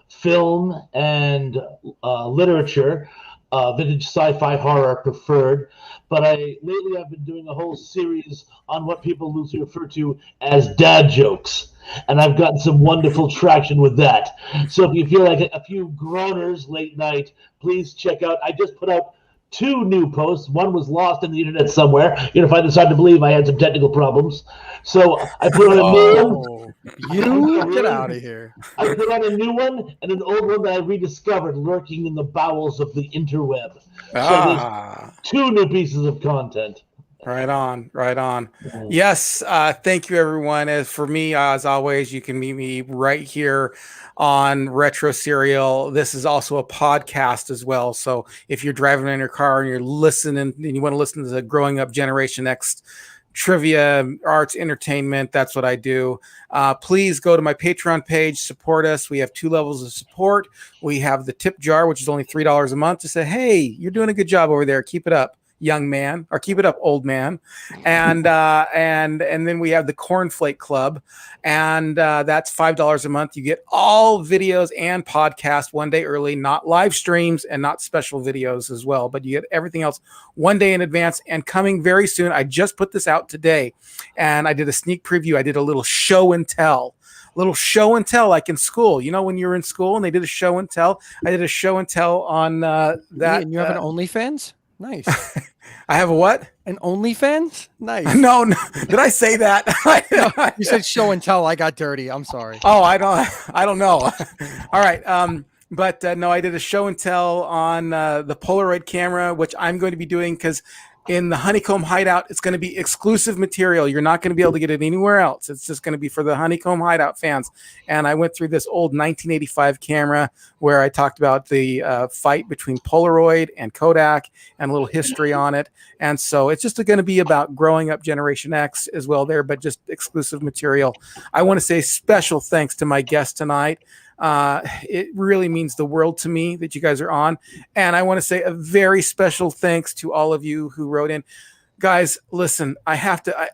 C: film and literature, vintage sci-fi horror preferred. But lately I've been doing a whole series on what people loosely refer to as dad jokes. And I've gotten some wonderful traction with that. So if you feel like a few groaners late night, please check out. I just put out 2 new posts. One was lost in the internet somewhere. If I decide to believe I had some technical problems. So I put on a new one.
A: You get out of here.
C: I put on a new one and an old one that I rediscovered lurking in the bowels of the interweb. So there's 2 new pieces of content.
B: Right on. Yes, thank you, everyone. As for me, as always, you can meet me right here on Retro Serial. This is also a podcast as well. So if you're driving in your car and you're listening and you want to listen to the Growing Up Generation X trivia, arts, entertainment, that's what I do. Please go to my Patreon page, support us. We have 2 levels of support. We have the tip jar, which is only $3 a month, to say, hey, you're doing a good job over there. Keep it up, young man, or keep it up, old man. And then we have the Cornflake Club, and that's $5 a month. You get all videos and podcasts 1 day early, not live streams and not special videos as well, but you get everything else 1 day in advance. And coming very soon, I just put this out today, and I did a sneak preview. I did a little show and tell. Like in school, when you were in school and they did a show and tell. I did a show and tell on that.
A: And you have an OnlyFans? Nice.
B: I have a what?
A: An OnlyFans? Nice.
B: No. Did I say that?
A: You said show and tell. I got dirty. I'm sorry.
B: Oh, I don't know. All right. But no, I did a show and tell on the Polaroid camera, which I'm going to be doing because in the Honeycomb Hideout, it's going to be exclusive material. You're not going to be able to get it anywhere else. It's just going to be for the Honeycomb Hideout fans. And I went through this old 1985 camera where I talked about the fight between Polaroid and Kodak and a little history on it. And so it's just going to be about growing up Generation X as well there, but just exclusive material. I want to say special thanks to my guest tonight. It really means the world to me that you guys are on. And I want to say a very special thanks to all of you who wrote in. Guys, listen, I have to,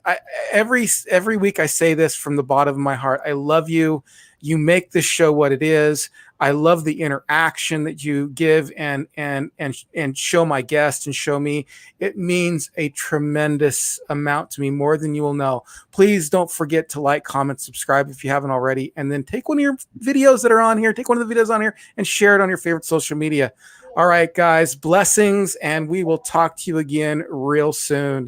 B: every week I say this from the bottom of my heart. I love you. You make this show what it is. I love the interaction that you give and show my guests and show me. It means a tremendous amount to me, more than you will know. Please don't forget to like, comment, subscribe if you haven't already, and then take one of your videos that are on here, take one of the videos on here and share it on your favorite social media. All right, guys, blessings, and we will talk to you again real soon.